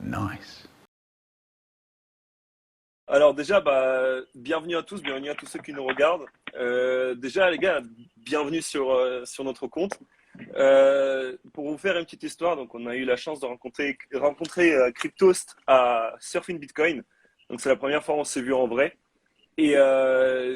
Nice. Alors déjà, bienvenue à tous, bienvenue à tous ceux qui nous regardent. Déjà, les gars, bienvenue sur notre compte. Pour vous faire une petite histoire, donc on a eu la chance de rencontrer Cryptost à Surfing Bitcoin. Donc c'est la première fois qu'on s'est vu en vrai. Et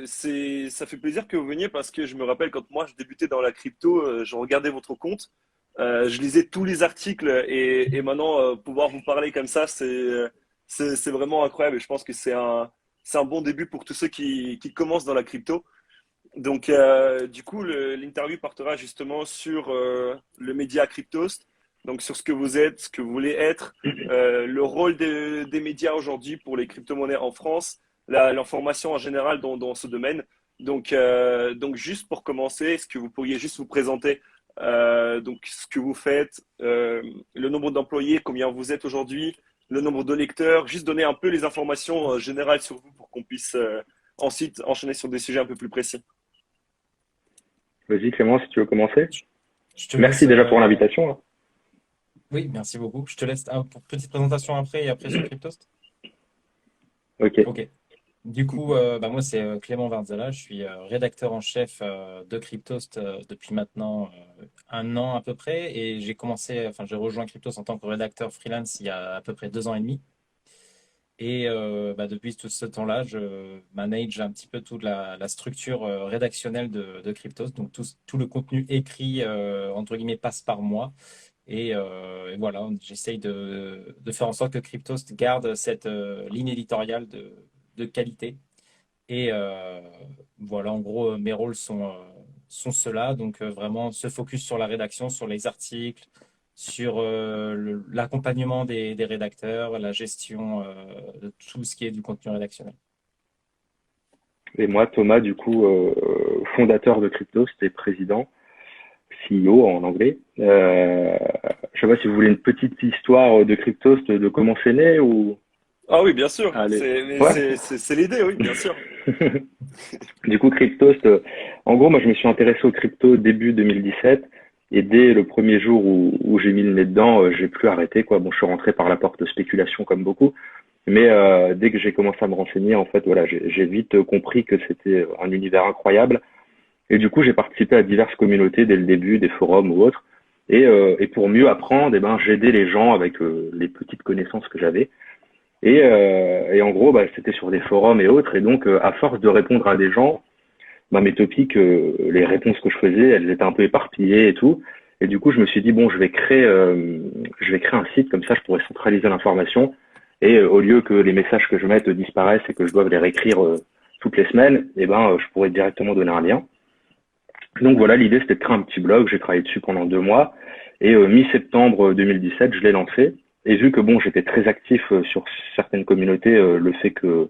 ça fait plaisir que vous veniez parce que je me rappelle quand moi je débutais dans la crypto, je regardais votre compte, je lisais tous les articles et maintenant pouvoir vous parler comme ça, c'est vraiment incroyable. Et je pense que c'est un bon début pour tous ceux qui commencent dans la crypto. Donc du coup, l'interview portera justement sur le média Cryptost, donc sur ce que vous êtes, ce que vous voulez être, le rôle des médias aujourd'hui pour les crypto-monnaies en France, l'information en général dans ce domaine. Donc juste pour commencer, est-ce que vous pourriez juste vous présenter donc ce que vous faites, le nombre d'employés, combien vous êtes aujourd'hui, le nombre de lecteurs, juste donner un peu les informations générales sur vous pour qu'on puisse ensuite enchaîner sur des sujets un peu plus précis. Vas-y Clément, si tu veux commencer. Je te laisse. Merci déjà pour l'invitation, hein. Oui, merci beaucoup. Je te laisse pour petite présentation après et après sur Cryptost. Ok. Ok. Du coup, moi, c'est Clément Varzala. Je suis rédacteur en chef de Cryptost depuis maintenant 1 an à peu près. Et j'ai rejoint Cryptost en tant que rédacteur freelance il y a à peu près 2 ans et demi. Et depuis tout ce temps-là, je manage un petit peu toute la structure rédactionnelle de Cryptost. Donc, tout le contenu écrit, entre guillemets, passe par moi. Et voilà, j'essaye de faire en sorte que Cryptost garde cette ligne éditoriale de qualité. Et voilà, en gros, mes rôles sont ceux-là. Donc, vraiment, se focus sur la rédaction, sur les articles, sur l'accompagnement des rédacteurs, la gestion de tout ce qui est du contenu rédactionnel. Et moi, Thomas, du coup, fondateur de Cryptost et président, CEO en anglais. Je sais pas si vous voulez une petite histoire de Cryptost, de comment c'est né ou. Ah oui, bien sûr. Allez. Mais Ouais. c'est l'idée, oui, bien sûr. Du coup, Cryptost, en gros, moi, je me suis intéressé au crypto début 2017. Et dès le premier jour où j'ai mis le nez dedans, j'ai plus arrêté, quoi. Bon, je suis rentré par la porte de spéculation comme beaucoup. Mais dès que j'ai commencé à me renseigner, en fait, voilà, j'ai vite compris que c'était un univers incroyable. Et du coup, j'ai participé à diverses communautés dès le début, des forums ou autres. Et pour mieux apprendre, eh ben, j'aidais les gens avec les petites connaissances que j'avais. Et en gros, c'était sur des forums et autres. Et donc, à force de répondre à des gens, mes topics, les réponses que je faisais, elles étaient un peu éparpillées et tout. Et du coup, je me suis dit, bon, je vais créer un site, comme ça, je pourrais centraliser l'information. Et au lieu que les messages que je mette disparaissent et que je doive les réécrire toutes les semaines, eh ben, je pourrais directement donner un lien. Donc voilà, l'idée, c'était de créer un petit blog. J'ai travaillé dessus pendant 2 mois. Et mi-septembre 2017, je l'ai lancé. Et vu que bon, j'étais très actif sur certaines communautés, le fait que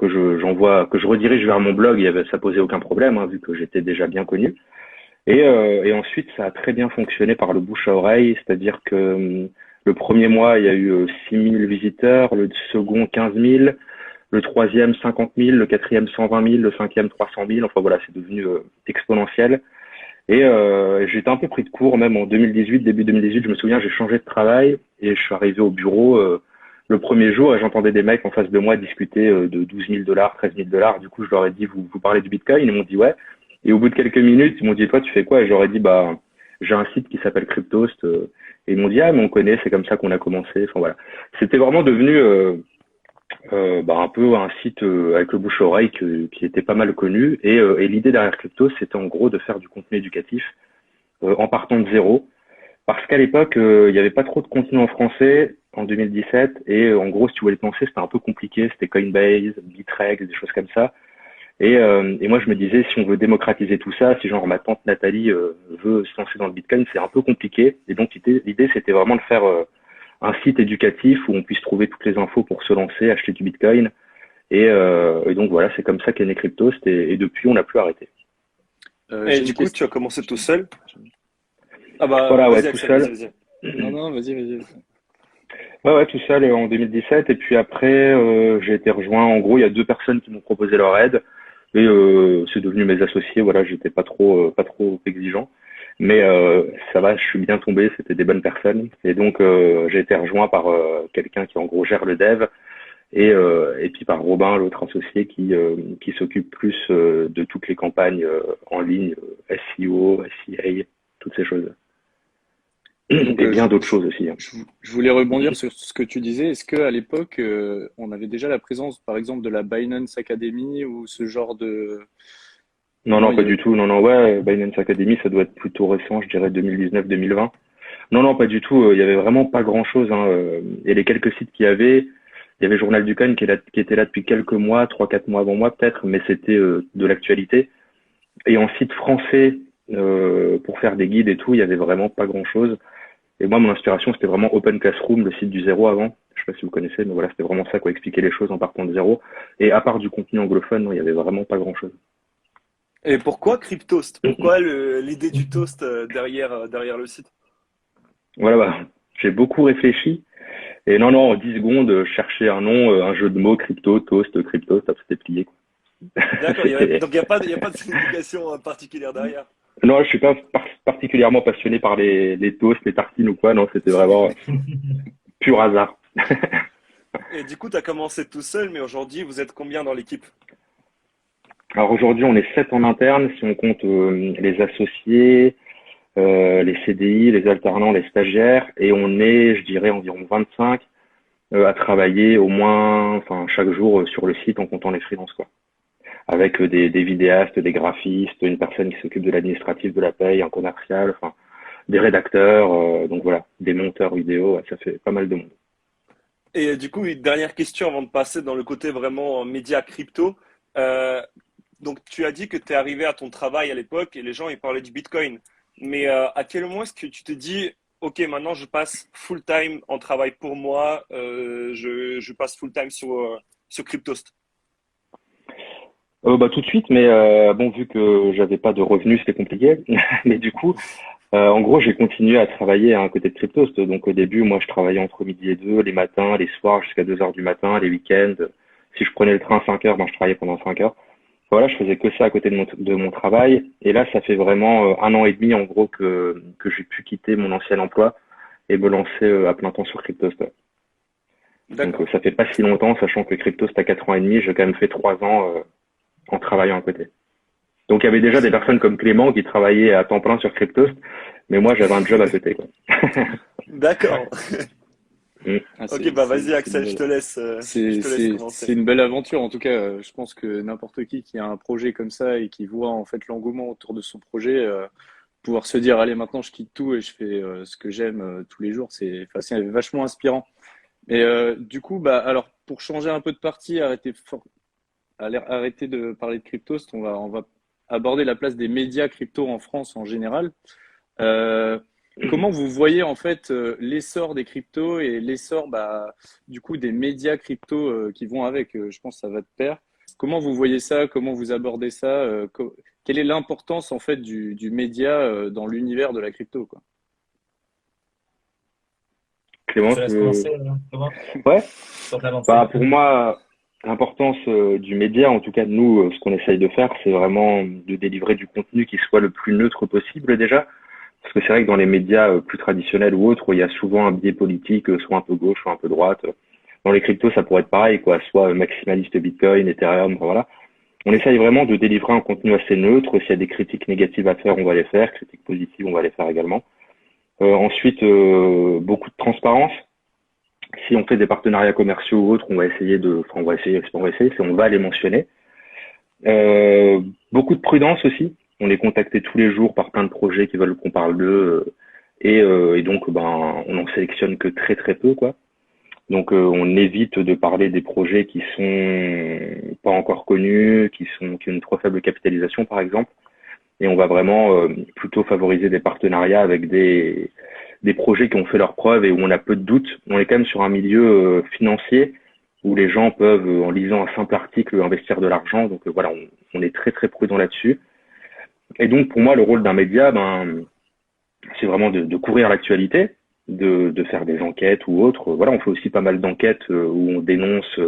je redirige vers mon blog, ça posait aucun problème, hein, vu que j'étais déjà bien connu. Et ensuite, ça a très bien fonctionné par le bouche à oreille, c'est-à-dire que le premier mois, il y a eu 6 000 visiteurs, le second 15 000, le troisième 50 000, le quatrième 120 000, le cinquième 300 000. Enfin voilà, c'est devenu exponentiel. Et j'étais un peu pris de court, même en 2018, début 2018, je me souviens, j'ai changé de travail et je suis arrivé au bureau le premier jour et j'entendais des mecs en face de moi discuter de 12 000 dollars, 13 000 dollars. Du coup, je leur ai dit, vous parlez du Bitcoin? Ils m'ont dit ouais. Et au bout de quelques minutes, ils m'ont dit, toi, tu fais quoi? Et j'aurais dit, j'ai un site qui s'appelle Cryptost. Et ils m'ont dit, ah, mais on connaît, c'est comme ça qu'on a commencé. Enfin voilà. C'était vraiment devenu un peu un site avec le bouche-oreille qui était pas mal connu. Et l'idée derrière Crypto, c'était en gros de faire du contenu éducatif en partant de zéro. Parce qu'à l'époque, il n'y avait pas trop de contenu en français en 2017. Et en gros, si tu voulais te lancer, c'était un peu compliqué. C'était Coinbase, Bitrex, des choses comme ça. Et moi, je me disais, si on veut démocratiser tout ça, si genre ma tante Nathalie veut se lancer dans le Bitcoin, c'est un peu compliqué. Et donc, l'idée, c'était vraiment de faire un site éducatif où on puisse trouver toutes les infos pour se lancer, acheter du Bitcoin. Et donc voilà, c'est comme ça qu'est né Cryptost et depuis on n'a plus arrêté. Et du coup, tu as commencé tout seul? Ah Voilà, ouais, vas-y tout Axel, seul. vas-y. Non, vas-y. Ouais, tout seul en 2017. Et puis après, j'ai été rejoint. En gros, il y a 2 personnes qui m'ont proposé leur aide et c'est devenu mes associés. Voilà, j'étais pas trop exigeant. Mais ça va, je suis bien tombé, c'était des bonnes personnes. Et donc, j'ai été rejoint par quelqu'un qui, en gros, gère le dev et puis par Robin, l'autre associé, qui s'occupe plus de toutes les campagnes en ligne, SEO, SEA, toutes ces choses. Et donc, Et bien d'autres choses aussi, hein. je voulais rebondir sur ce que tu disais. Est-ce qu'à l'époque, on avait déjà la présence, par exemple, de la Binance Academy ou ce genre de... Non, Non, non, il y pas avait... du tout. Non, non, ouais, Binance Academy, ça doit être plutôt récent, je dirais 2019-2020. Non, non, pas du tout. Il y avait vraiment pas grand-chose, hein. Et les quelques sites qu'il y avait, il y avait Journal du Coin qui était là depuis quelques mois, 3-4 mois avant moi peut-être, mais c'était de l'actualité. Et en site français, pour faire des guides et tout, il y avait vraiment pas grand-chose. Et moi, mon inspiration, c'était vraiment Open Classroom, le site du zéro avant. Je sais pas si vous connaissez, mais voilà, c'était vraiment ça, quoi, expliquer les choses en partant de zéro. Et à part du contenu anglophone, non, il y avait vraiment pas grand-chose. Et pourquoi Cryptost? Pourquoi l'idée du toast derrière le site? Voilà, bah, j'ai beaucoup réfléchi. Et non, non, en 10 secondes, je cherchais un nom, un jeu de mots, crypto, toast, crypto, ça c'était plié, quoi. D'accord, C'était... donc il y a pas de signification particulière derrière. Non, je suis pas particulièrement passionné par les toasts, les tartines ou quoi. Non, c'était vraiment pur hasard. Et du coup, tu as commencé tout seul, mais aujourd'hui, vous êtes combien dans l'équipe? Alors aujourd'hui, on est 7 en interne, si on compte les associés, les CDI, les alternants, les stagiaires, et on est, je dirais, environ 25 à travailler au moins, enfin, chaque jour sur le site en comptant les freelances, quoi. Avec des vidéastes, des graphistes, une personne qui s'occupe de l'administratif de la paye, un commercial, enfin, des rédacteurs, donc voilà, des monteurs vidéo, ouais, ça fait pas mal de monde. Et du coup, une dernière question avant de passer dans le côté vraiment média crypto. Euh, donc, tu as dit que tu es arrivé à ton travail à l'époque et les gens, ils parlaient du Bitcoin. Mais à quel moment est-ce que tu te dis, OK, maintenant, je passe full time en travail pour moi, je passe full time sur Cryptost? Bah tout de suite, mais bon, vu que j'avais pas de revenus, c'était compliqué. Mais du coup, en gros, j'ai continué à travailler à un côté de Cryptost. Donc au début, moi, je travaillais entre midi et deux, les matins, les soirs jusqu'à 2 heures du matin, les week-ends. Si je prenais le train à 5 heures, ben, je travaillais pendant 5 heures. Voilà, je faisais que ça à côté de mon travail. Et là, ça fait vraiment 1 an et demi, en gros, que j'ai pu quitter mon ancien emploi et me lancer à plein temps sur Cryptost. Ouais. Donc D'accord. ça fait pas si longtemps, sachant que Cryptost a 4 ans et demi, j'ai quand même fait 3 ans en travaillant à côté. Donc il y avait déjà des C'est personnes comme Clément qui travaillaient à temps plein sur Cryptost, mais moi j'avais un job à côté, quoi. D'accord. Mm. ah, OK, bah vas-y, c'est une Axel, je belle... te laisse, je te laisse commencer. C'est une belle aventure. En tout cas, je pense que n'importe qui a un projet comme ça et qui voit en fait l'engouement autour de son projet, pouvoir se dire, allez, maintenant je quitte tout et je fais ce que j'aime tous les jours, enfin, c'est vachement inspirant. Et du coup, bah, alors, pour changer un peu de partie, arrêter de parler de crypto, on va aborder la place des médias crypto en France en général. Euh, Comment vous voyez en fait l'essor des cryptos et l'essor bah, du coup des médias crypto qui vont avec? Je pense que ça va de pair. Comment vous voyez ça? Comment vous abordez ça? Quelle est l'importance en fait du média dans l'univers de la crypto, quoi? Clément, Je te laisse commencer, Thomas, ouais. pour t'avancer. Bah pour moi, l'importance du média, en tout cas de nous, ce qu'on essaye de faire, c'est vraiment de délivrer du contenu qui soit le plus neutre possible déjà. Parce que c'est vrai que dans les médias plus traditionnels ou autres, il y a souvent un biais politique, soit un peu gauche, soit un peu droite. Dans les cryptos, ça pourrait être pareil, quoi, soit maximaliste Bitcoin, Ethereum, enfin, voilà. On essaye vraiment de délivrer un contenu assez neutre. S'il y a des critiques négatives à faire, on va les faire. Critiques positives, on va les faire également. Ensuite, beaucoup de transparence. Si on fait des partenariats commerciaux ou autres, on va essayer c'est on va les mentionner. Beaucoup de prudence aussi. On est contacté tous les jours par plein de projets qui veulent qu'on parle d'eux. Et donc, ben, on en sélectionne que très très peu, quoi. Donc, on évite de parler des projets qui sont pas encore connus, qui ont une trop faible capitalisation, par exemple. Et on va vraiment plutôt favoriser des partenariats avec des projets qui ont fait leurs preuves et où on a peu de doutes. On est quand même sur un milieu financier où les gens peuvent, en lisant un simple article, investir de l'argent. Donc voilà, on est très très prudent là-dessus. Et donc pour moi, le rôle d'un média, ben, c'est vraiment de couvrir l'actualité, de faire des enquêtes ou autres. Voilà, on fait aussi pas mal d'enquêtes où on dénonce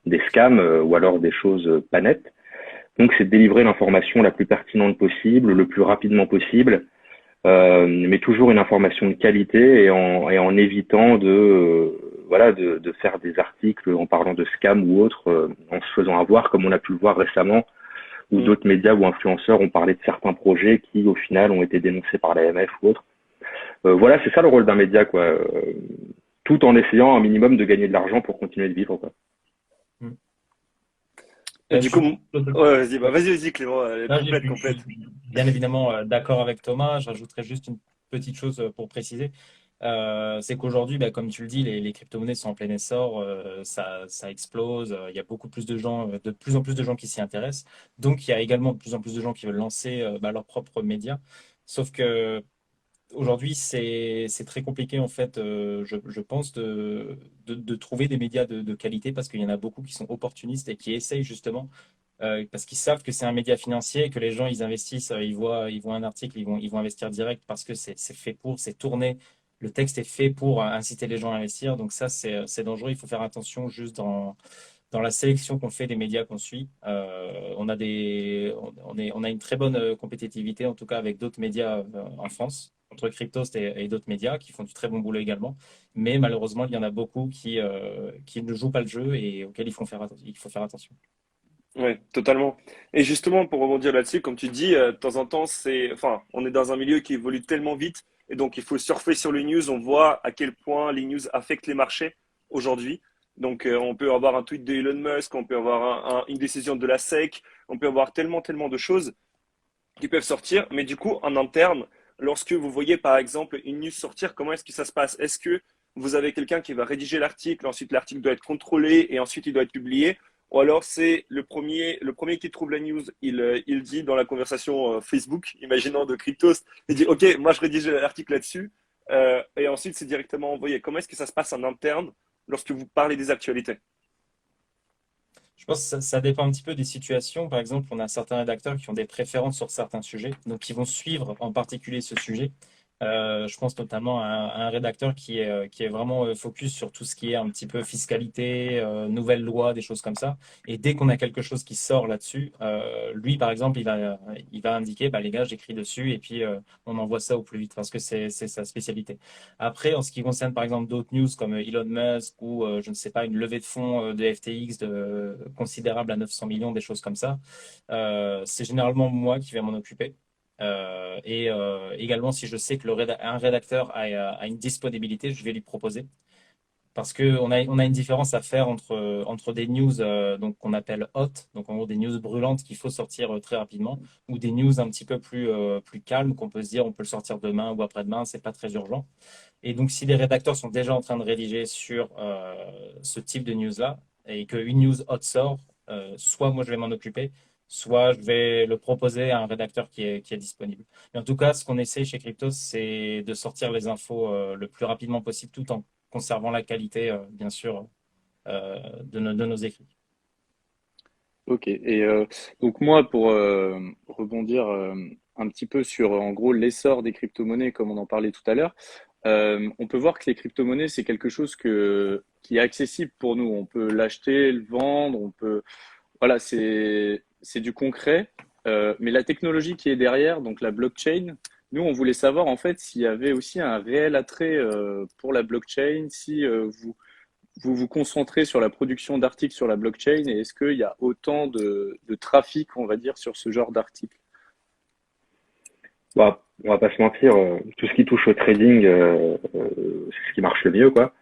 des scams ou alors des choses pas nettes. Donc c'est de délivrer l'information la plus pertinente possible, le plus rapidement possible, mais toujours une information de qualité et en évitant de faire des articles en parlant de scam ou autre, en se faisant avoir, comme on a pu le voir récemment, où d'autres médias ou influenceurs ont parlé de certains projets qui, au final, ont été dénoncés par l'AMF ou autre. Voilà, c'est ça le rôle d'un média, quoi. Tout en essayant un minimum de gagner de l'argent pour continuer de vivre, quoi. Et du coup, ouais, vas-y, Clément, complète. je suis bien évidemment d'accord avec Thomas. Je rajouterais juste une petite chose pour préciser. C'est qu'aujourd'hui, bah, comme tu le dis, les crypto-monnaies sont en plein essor, ça explose, il y a beaucoup plus de gens, de plus en plus de gens qui s'y intéressent. Donc, il y a également de plus en plus de gens qui veulent lancer leurs propres médias. Sauf que aujourd'hui, c'est très compliqué, en fait, je pense, de trouver des médias de qualité parce qu'il y en a beaucoup qui sont opportunistes et qui essayent justement, parce qu'ils savent que c'est un média financier et que les gens, ils investissent, ils voient un article, ils vont investir direct parce que c'est fait pour, c'est tourné. Le texte est fait pour inciter les gens à investir. Donc ça, c'est dangereux. Il faut faire attention juste dans la sélection qu'on fait des médias qu'on suit. On a une très bonne compétitivité, en tout cas avec d'autres médias en France, entre Cryptost et d'autres médias qui font du très bon boulot également. Mais malheureusement, il y en a beaucoup qui ne jouent pas le jeu et auxquels il faut faire attention. Ouais, totalement. Et justement, pour rebondir là-dessus, comme tu dis, de temps en temps, on est dans un milieu qui évolue tellement vite, et donc il faut surfer sur les news. On voit à quel point les news affectent les marchés aujourd'hui. Donc, on peut avoir un tweet de Elon Musk, on peut avoir une décision de la SEC, on peut avoir tellement, tellement de choses qui peuvent sortir. Mais du coup, en interne, lorsque vous voyez par exemple une news sortir, comment est-ce que ça se passe? Est-ce que vous avez quelqu'un qui va rédiger l'article, ensuite l'article doit être contrôlé et ensuite il doit être publié? Ou alors c'est le premier qui trouve la news, il dit dans la conversation Facebook, imaginons de Cryptost, il dit OK, moi je rédige l'article là-dessus, et ensuite c'est directement envoyé. Comment est-ce que ça se passe en interne lorsque vous parlez des actualités? Je pense que ça dépend un petit peu des situations. Par exemple, on a certains rédacteurs qui ont des préférences sur certains sujets, donc qui vont suivre en particulier ce sujet. Je pense notamment à un rédacteur qui est vraiment focus sur tout ce qui est un petit peu fiscalité, nouvelles lois, des choses comme ça. Et dès qu'on a quelque chose qui sort là-dessus, lui, par exemple, il va indiquer, bah, les gars, j'écris dessus et puis on envoie ça au plus vite parce que c'est sa spécialité. Après, en ce qui concerne, par exemple, d'autres news comme Elon Musk ou, je ne sais pas, une levée de fonds de FTX considérable à 900 millions, des choses comme ça, c'est généralement moi qui vais m'en occuper. Et également, si je sais que un rédacteur a une disponibilité, je vais lui proposer. Parce qu'on a une différence à faire entre des news donc qu'on appelle hot, donc en gros des news brûlantes qu'il faut sortir très rapidement, ou des news un petit peu plus calmes qu'on peut se dire on peut le sortir demain ou après-demain, c'est pas très urgent. Et donc si les rédacteurs sont déjà en train de rédiger sur ce type de news-là, et qu'une news hot sort, soit moi je vais m'en occuper, soit je vais le proposer à un rédacteur qui est disponible. Mais en tout cas, ce qu'on essaie chez Cryptos, c'est de sortir les infos le plus rapidement possible, tout en conservant la qualité, bien sûr, de nos écrits. Ok. Et donc moi, pour rebondir un petit peu sur en gros l'essor des crypto-monnaies, comme on en parlait tout à l'heure, on peut voir que les crypto-monnaies, c'est quelque chose qui est accessible pour nous. On peut l'acheter, le vendre, voilà, c'est du concret. Mais la technologie qui est derrière, donc la blockchain, nous, on voulait savoir en fait s'il y avait aussi un réel attrait pour la blockchain, si vous concentrez sur la production d'articles sur la blockchain et est-ce qu'il y a autant de trafic, on va dire, sur ce genre d'articles? Bah, on va pas se mentir, tout ce qui touche au trading, c'est ce qui marche le mieux, quoi.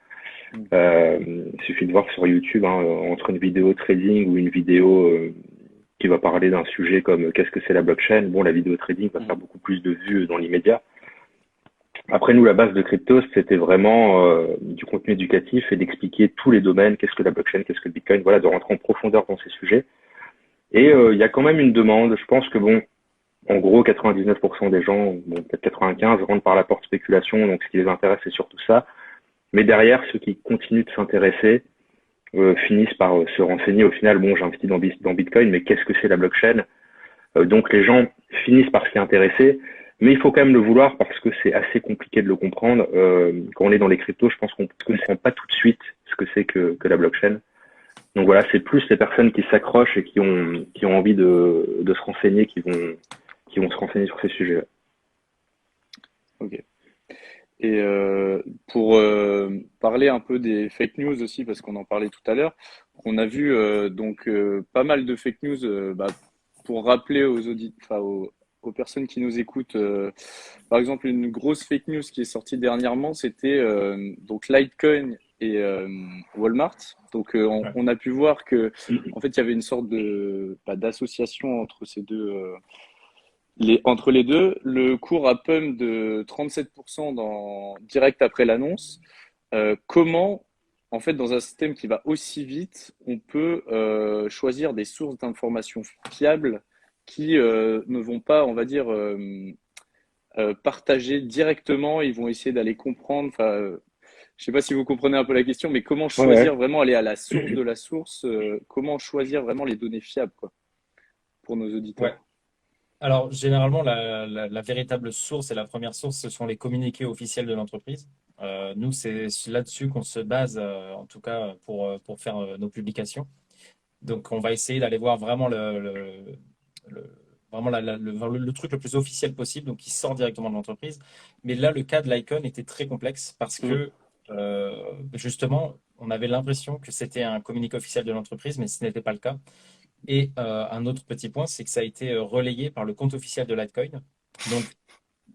Il suffit de voir sur YouTube, hein, entre une vidéo trading ou une vidéo qui va parler d'un sujet comme qu'est-ce que c'est la blockchain. Bon, la vidéo trading va faire beaucoup plus de vues dans l'immédiat. Après, nous, la base de Cryptos, c'était vraiment du contenu éducatif et d'expliquer tous les domaines, qu'est-ce que la blockchain, qu'est-ce que le Bitcoin, voilà, de rentrer en profondeur dans ces sujets. Et il y a quand même une demande. Je pense que bon, en gros, 99% des gens, bon, peut-être 95, rentrent par la porte spéculation, donc ce qui les intéresse, c'est surtout ça. Mais derrière, ceux qui continuent de s'intéresser finissent par se renseigner. Au final, bon, j'ai investi dans Bitcoin, mais qu'est-ce que c'est la blockchain? Donc les gens finissent par s'y intéresser, mais il faut quand même le vouloir parce que c'est assez compliqué de le comprendre. Quand on est dans les cryptos, je pense qu'on ne comprend pas tout de suite ce que c'est que la blockchain. Donc voilà, c'est plus les personnes qui s'accrochent et qui ont envie de se renseigner qui vont se renseigner sur ces sujets. Et pour parler un peu des fake news aussi, parce qu'on en parlait tout à l'heure, on a vu pas mal de fake news. Pour rappeler aux personnes qui nous écoutent, par exemple, une grosse fake news qui est sortie dernièrement, c'était donc Litecoin et Walmart. Donc Ouais. on a pu voir que en fait il y avait une sorte de d'association entre ces deux. Entre les deux, le cours a pump de 37% direct après l'annonce. Comment, en fait, dans un système qui va aussi vite, on peut choisir des sources d'informations fiables qui ne vont pas, on va dire, partager directement, ils vont essayer d'aller comprendre. Je ne sais pas si vous comprenez un peu la question, mais comment Ouais, ouais. choisir vraiment, aller à la source de la source, comment choisir vraiment les données fiables, quoi, pour nos Ouais. auditeurs. Alors, généralement, la véritable source et la première source, ce sont les communiqués officiels de l'entreprise. Nous, c'est là-dessus qu'on se base, en tout cas pour faire nos publications. Donc, on va essayer d'aller voir vraiment vraiment le truc le plus officiel possible, donc qui sort directement de l'entreprise. Mais là, le cas de l'Icon était très complexe parce Mm. que, justement, on avait l'impression que c'était un communiqué officiel de l'entreprise, mais ce n'était pas le cas. Et un autre petit point, c'est que ça a été relayé par le compte officiel de Litecoin. Donc,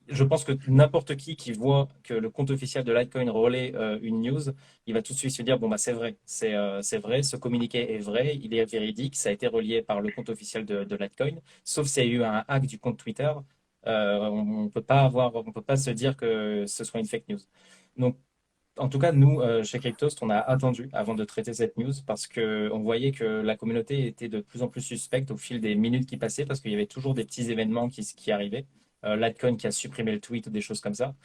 je pense que n'importe qui voit que le compte officiel de Litecoin relaie une news, il va tout de suite se dire, bon, bah, c'est vrai, c'est vrai, ce communiqué est vrai, il est véridique, ça a été relié par le compte officiel de Litecoin. Sauf s'il y a eu un hack du compte Twitter, on peut pas se dire que ce soit une fake news. Donc, en tout cas, nous, chez Cryptost, on a attendu avant de traiter cette news parce qu'on voyait que la communauté était de plus en plus suspecte au fil des minutes qui passaient parce qu'il y avait toujours des petits événements qui arrivaient. Litecoin qui a supprimé le tweet ou des choses comme ça.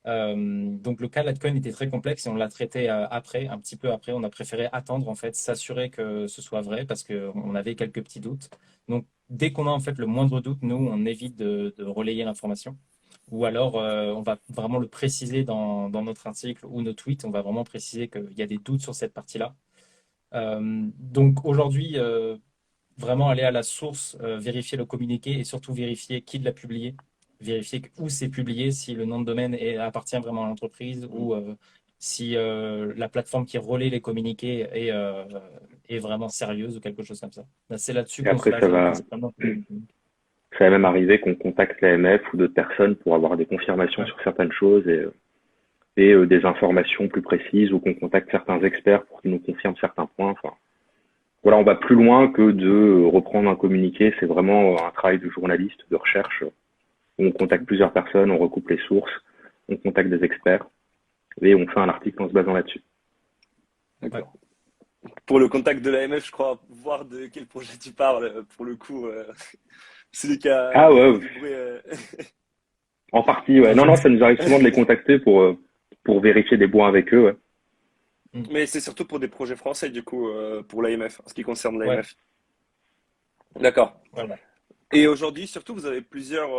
Donc le cas Litecoin était très complexe et on l'a traité après, un petit peu après. On a préféré attendre, en fait, s'assurer que ce soit vrai parce qu'on avait quelques petits doutes. Donc dès qu'on a en fait le moindre doute, nous, on évite de relayer l'information. Ou alors, on va vraiment le préciser dans notre article ou nos tweets. On va vraiment préciser qu'il y a des doutes sur cette partie-là. Donc aujourd'hui, vraiment aller à la source, vérifier le communiqué et surtout vérifier qui l'a publié, vérifier où c'est publié, si le nom de domaine appartient vraiment à l'entreprise ou si la plateforme qui relaie les communiqués est vraiment sérieuse ou quelque chose comme ça. Là, c'est là-dessus Et qu'on se après, base principalement. ça va même arriver qu'on contacte l'AMF ou d'autres personnes pour avoir des confirmations Ouais. sur certaines choses et des informations plus précises ou qu'on contacte certains experts pour qu'ils nous confirment certains points. Enfin, voilà, on va plus loin que de reprendre un communiqué. C'est vraiment un travail de journaliste, de recherche. On contacte plusieurs personnes, on recoupe les sources, on contacte des experts et on fait un article en se basant là-dessus. Ouais. D'accord. Pour le contact de l'AMF, je crois voir de quel projet tu parles, pour le coup. Celui Ah qui a ouais, fait du bruit. en partie, ouais. Non, je Non, non, pense. ça nous arrive souvent de les contacter pour vérifier des points avec eux, ouais. Mais c'est surtout pour des projets français, du coup, pour l'AMF, en ce qui concerne Ouais, l'AMF. D'accord. voilà. Et aujourd'hui, surtout, vous avez plusieurs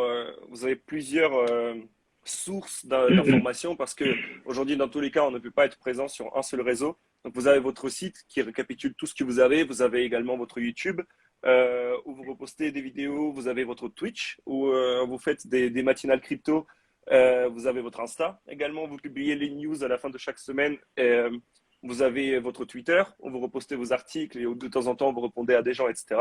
sources d'informations parce que aujourd'hui, dans tous les cas, on ne peut pas être présent sur un seul réseau. Donc, vous avez votre site qui récapitule tout ce que vous avez. Vous avez également votre YouTube où vous repostez des vidéos. Vous avez votre Twitch où vous faites des matinales crypto. Vous avez votre Insta également. Vous publiez les news à la fin de chaque semaine. Vous avez votre Twitter où vous repostez vos articles et où de temps en temps vous répondez à des gens, etc.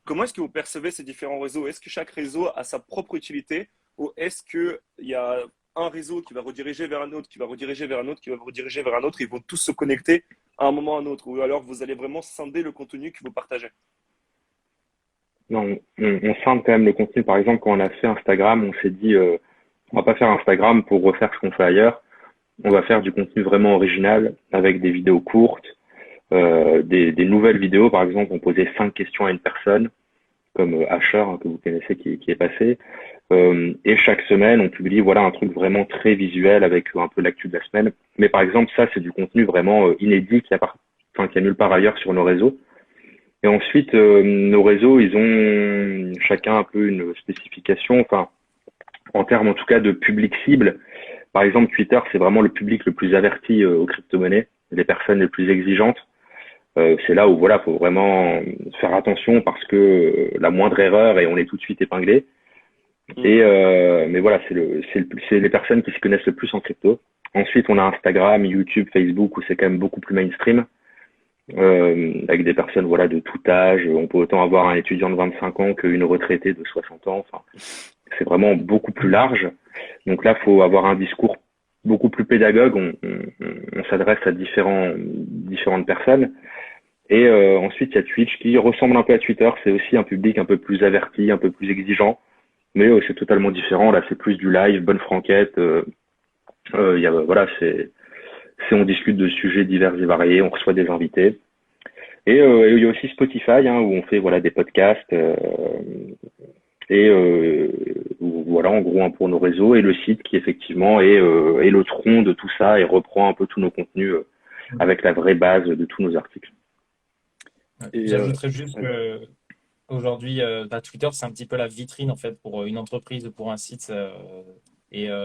Comment est-ce que vous percevez ces différents réseaux? Est-ce que chaque réseau a sa propre utilité ou est-ce qu'il y a un réseau qui va rediriger vers un autre, qui va rediriger vers un autre, qui va rediriger vers un autre, et ils vont tous se connecter à un moment ou à un autre? Ou alors vous allez vraiment scinder le contenu que vous partagez? Non, on scinde quand même le contenu. Par exemple, quand on a fait Instagram, on s'est dit, on va pas faire Instagram pour refaire ce qu'on fait ailleurs. On va faire du contenu vraiment original avec des vidéos courtes, des nouvelles vidéos. Par exemple, on posait 5 questions à une personne, comme Asher, hein, que vous connaissez, qui est passé. Et chaque semaine, on publie voilà un truc vraiment très visuel avec un peu l'actu de la semaine. Mais par exemple, ça, c'est du contenu vraiment inédit qui a nulle part ailleurs sur nos réseaux. Et ensuite, nos réseaux, ils ont chacun un peu une spécification, enfin, en termes en tout cas de public cible. Par exemple, Twitter, c'est vraiment le public le plus averti aux crypto-monnaies, les personnes les plus exigeantes. C'est là où voilà, faut vraiment faire attention parce que la moindre erreur et on est tout de suite épinglé. Mais voilà, c'est les personnes qui se connaissent le plus en crypto. Ensuite, on a Instagram, YouTube, Facebook, où c'est quand même beaucoup plus mainstream, avec des personnes voilà de tout âge. On peut autant avoir un étudiant de 25 ans qu'une retraitée de 60 ans. Enfin, c'est vraiment beaucoup plus large. Donc là, faut avoir un discours beaucoup plus pédagogue. On s'adresse à différentes personnes. Et ensuite, il y a Twitch qui ressemble un peu à Twitter. C'est aussi un public un peu plus averti, un peu plus exigeant. Mais c'est totalement différent. Là, c'est plus du live, bonne franquette. Voilà, on discute de sujets divers et variés. On reçoit des invités. Et il y a aussi Spotify, hein, où on fait voilà des podcasts. Voilà, en gros, hein, pour nos réseaux. Et le site qui, effectivement, est le tronc de tout ça et reprend un peu tous nos contenus avec la vraie base de tous nos articles. Et j'ajouterais juste que aujourd'hui, Twitter, c'est un petit peu la vitrine en fait pour une entreprise ou pour un site.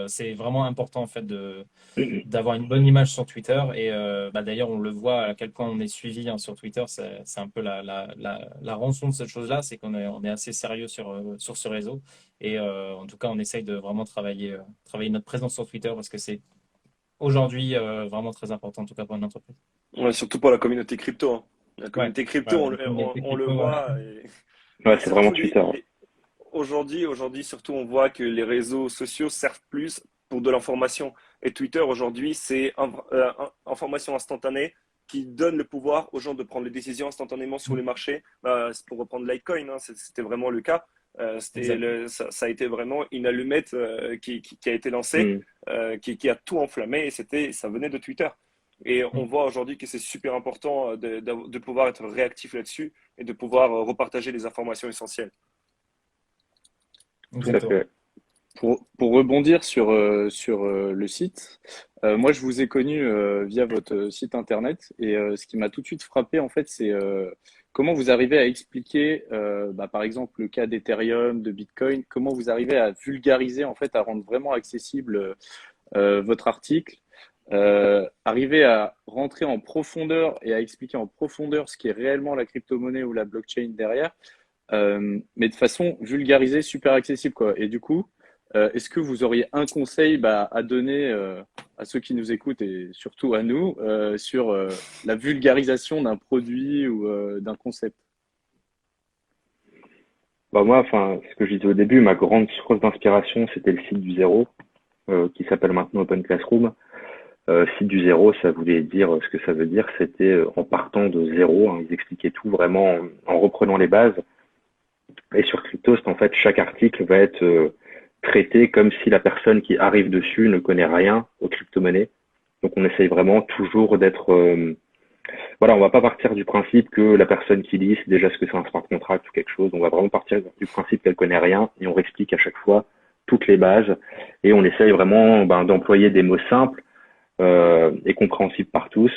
C'est vraiment important en fait d'avoir une bonne image sur Twitter. Et d'ailleurs, on le voit à quel point on est suivi hein, sur Twitter. C'est un peu la rançon de cette chose-là, c'est qu'on est assez sérieux sur ce réseau. Et en tout cas, on essaye de vraiment travailler notre présence sur Twitter parce que c'est aujourd'hui vraiment très important, en tout cas pour une entreprise. Ouais, surtout pour la communauté crypto. Hein. La communauté crypto, on le voit. Ouais, c'est vraiment Twitter. Aujourd'hui, surtout, on voit que les réseaux sociaux servent plus pour de l'information. Et Twitter, aujourd'hui, c'est information instantanée qui donne le pouvoir aux gens de prendre les décisions instantanément sur les marchés. C'est pour reprendre Litecoin, hein, c'était vraiment le cas. Ça a été vraiment une allumette qui a été lancée, qui a tout enflammé et ça venait de Twitter. Et on voit aujourd'hui que c'est super important de pouvoir être réactif là-dessus et de pouvoir repartager les informations essentielles. Pour rebondir sur le site, moi je vous ai connu via votre site internet et ce qui m'a tout de suite frappé en fait c'est comment vous arrivez à expliquer par exemple le cas d'Ethereum, de Bitcoin, comment vous arrivez à vulgariser en fait, à rendre vraiment accessible votre article, arriver à rentrer en profondeur et à expliquer en profondeur ce qui est réellement la crypto-monnaie ou la blockchain derrière, mais de façon vulgarisée, super accessible, quoi. Et du coup, est-ce que vous auriez un conseil à donner à ceux qui nous écoutent et surtout à nous sur la vulgarisation d'un produit ou d'un concept? Moi, ce que je disais au début, ma grande source d'inspiration, c'était le site du zéro, qui s'appelle maintenant Open Classroom. Site du zéro, ça voulait dire ce que ça veut dire, c'était en partant de zéro, hein, ils expliquaient tout vraiment en reprenant les bases. Et sur Cryptost, en fait, chaque article va être traité comme si la personne qui arrive dessus ne connaît rien aux crypto-monnaies. Donc on essaye vraiment toujours d'être... on va pas partir du principe que la personne qui lit sait déjà ce que c'est un smart contract ou quelque chose. On va vraiment partir du principe qu'elle connaît rien et on réexplique à chaque fois toutes les bases. Et on essaye vraiment d'employer des mots simples et compréhensibles par tous.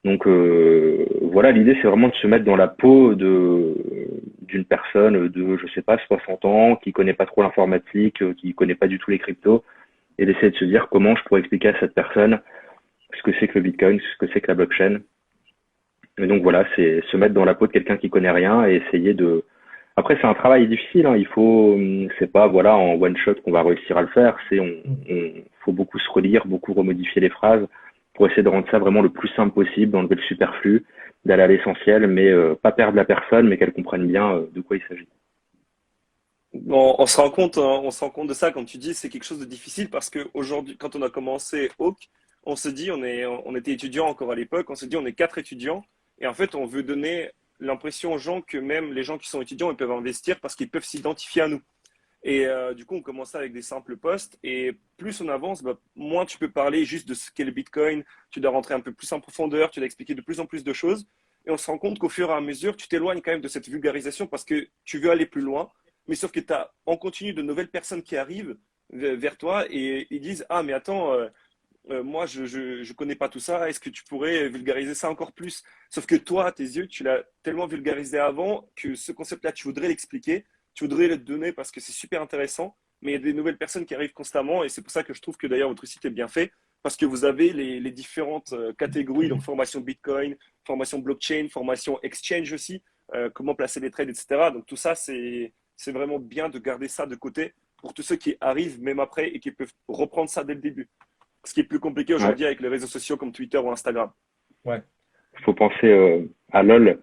Donc l'idée c'est vraiment de se mettre dans la peau d'une personne de, je sais pas, 60 ans, qui connaît pas trop l'informatique, qui connaît pas du tout les cryptos, et d'essayer de se dire comment je pourrais expliquer à cette personne ce que c'est que le Bitcoin, ce que c'est que la blockchain. Et donc voilà, c'est se mettre dans la peau de quelqu'un qui connaît rien et essayer de... Après, c'est un travail difficile, hein. C'est pas, en one shot qu'on va réussir à le faire. Faut beaucoup se relire, beaucoup remodifier les phrases pour essayer de rendre ça vraiment le plus simple possible, d'enlever le superflu, d'aller à l'essentiel, mais pas perdre la personne, mais qu'elle comprenne bien de quoi il s'agit. On se rend compte de ça, comme tu dis, c'est quelque chose de difficile parce que aujourd'hui, quand on a commencé Hawk, on se dit, on était étudiants encore à l'époque, on se dit, on est 4 étudiants, et en fait, on veut donner l'impression aux gens que même les gens qui sont étudiants, ils peuvent investir parce qu'ils peuvent s'identifier à nous. Et du coup, on commence avec des simples posts, et plus on avance, moins tu peux parler juste de ce qu'est le Bitcoin, tu dois rentrer un peu plus en profondeur, tu dois expliquer de plus en plus de choses, et on se rend compte qu'au fur et à mesure, tu t'éloignes quand même de cette vulgarisation parce que tu veux aller plus loin, mais sauf que tu as en continu de nouvelles personnes qui arrivent vers toi et ils disent « Ah, mais attends, moi, je connais pas tout ça. Est-ce que tu pourrais vulgariser ça encore plus ?» Sauf que toi, à tes yeux, tu l'as tellement vulgarisé avant que ce concept-là, tu voudrais l'expliquer, tu voudrais le donner parce que c'est super intéressant, mais il y a des nouvelles personnes qui arrivent constamment et c'est pour ça que je trouve que d'ailleurs votre site est bien fait parce que vous avez les différentes catégories, donc formation Bitcoin, formation blockchain, formation exchange aussi, comment placer les trades, etc. Donc tout ça, c'est vraiment bien de garder ça de côté pour tous ceux qui arrivent même après et qui peuvent reprendre ça dès le début. Ce qui est plus compliqué aujourd'hui avec les réseaux sociaux comme Twitter ou Instagram. Ouais. Faut penser à LoL.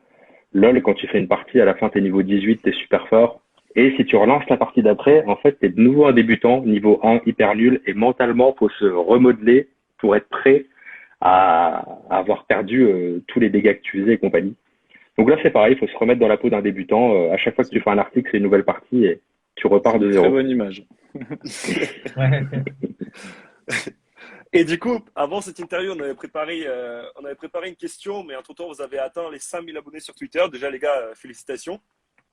LoL, quand tu fais une partie, à la fin, t'es niveau 18, t'es super fort. Et si tu relances la partie d'après, en fait, t'es de nouveau un débutant, niveau 1, hyper nul. Et mentalement, faut se remodeler pour être prêt à avoir perdu tous les dégâts que tu faisais et compagnie. Donc là, c'est pareil, il faut se remettre dans la peau d'un débutant. À chaque fois que tu fais un article, c'est une nouvelle partie et tu repars de Très zéro. bonne image. Ouais. Et du coup, avant cette interview, on avait préparé une question, mais entre-temps, vous avez atteint les 5000 abonnés sur Twitter. Déjà, les gars, félicitations.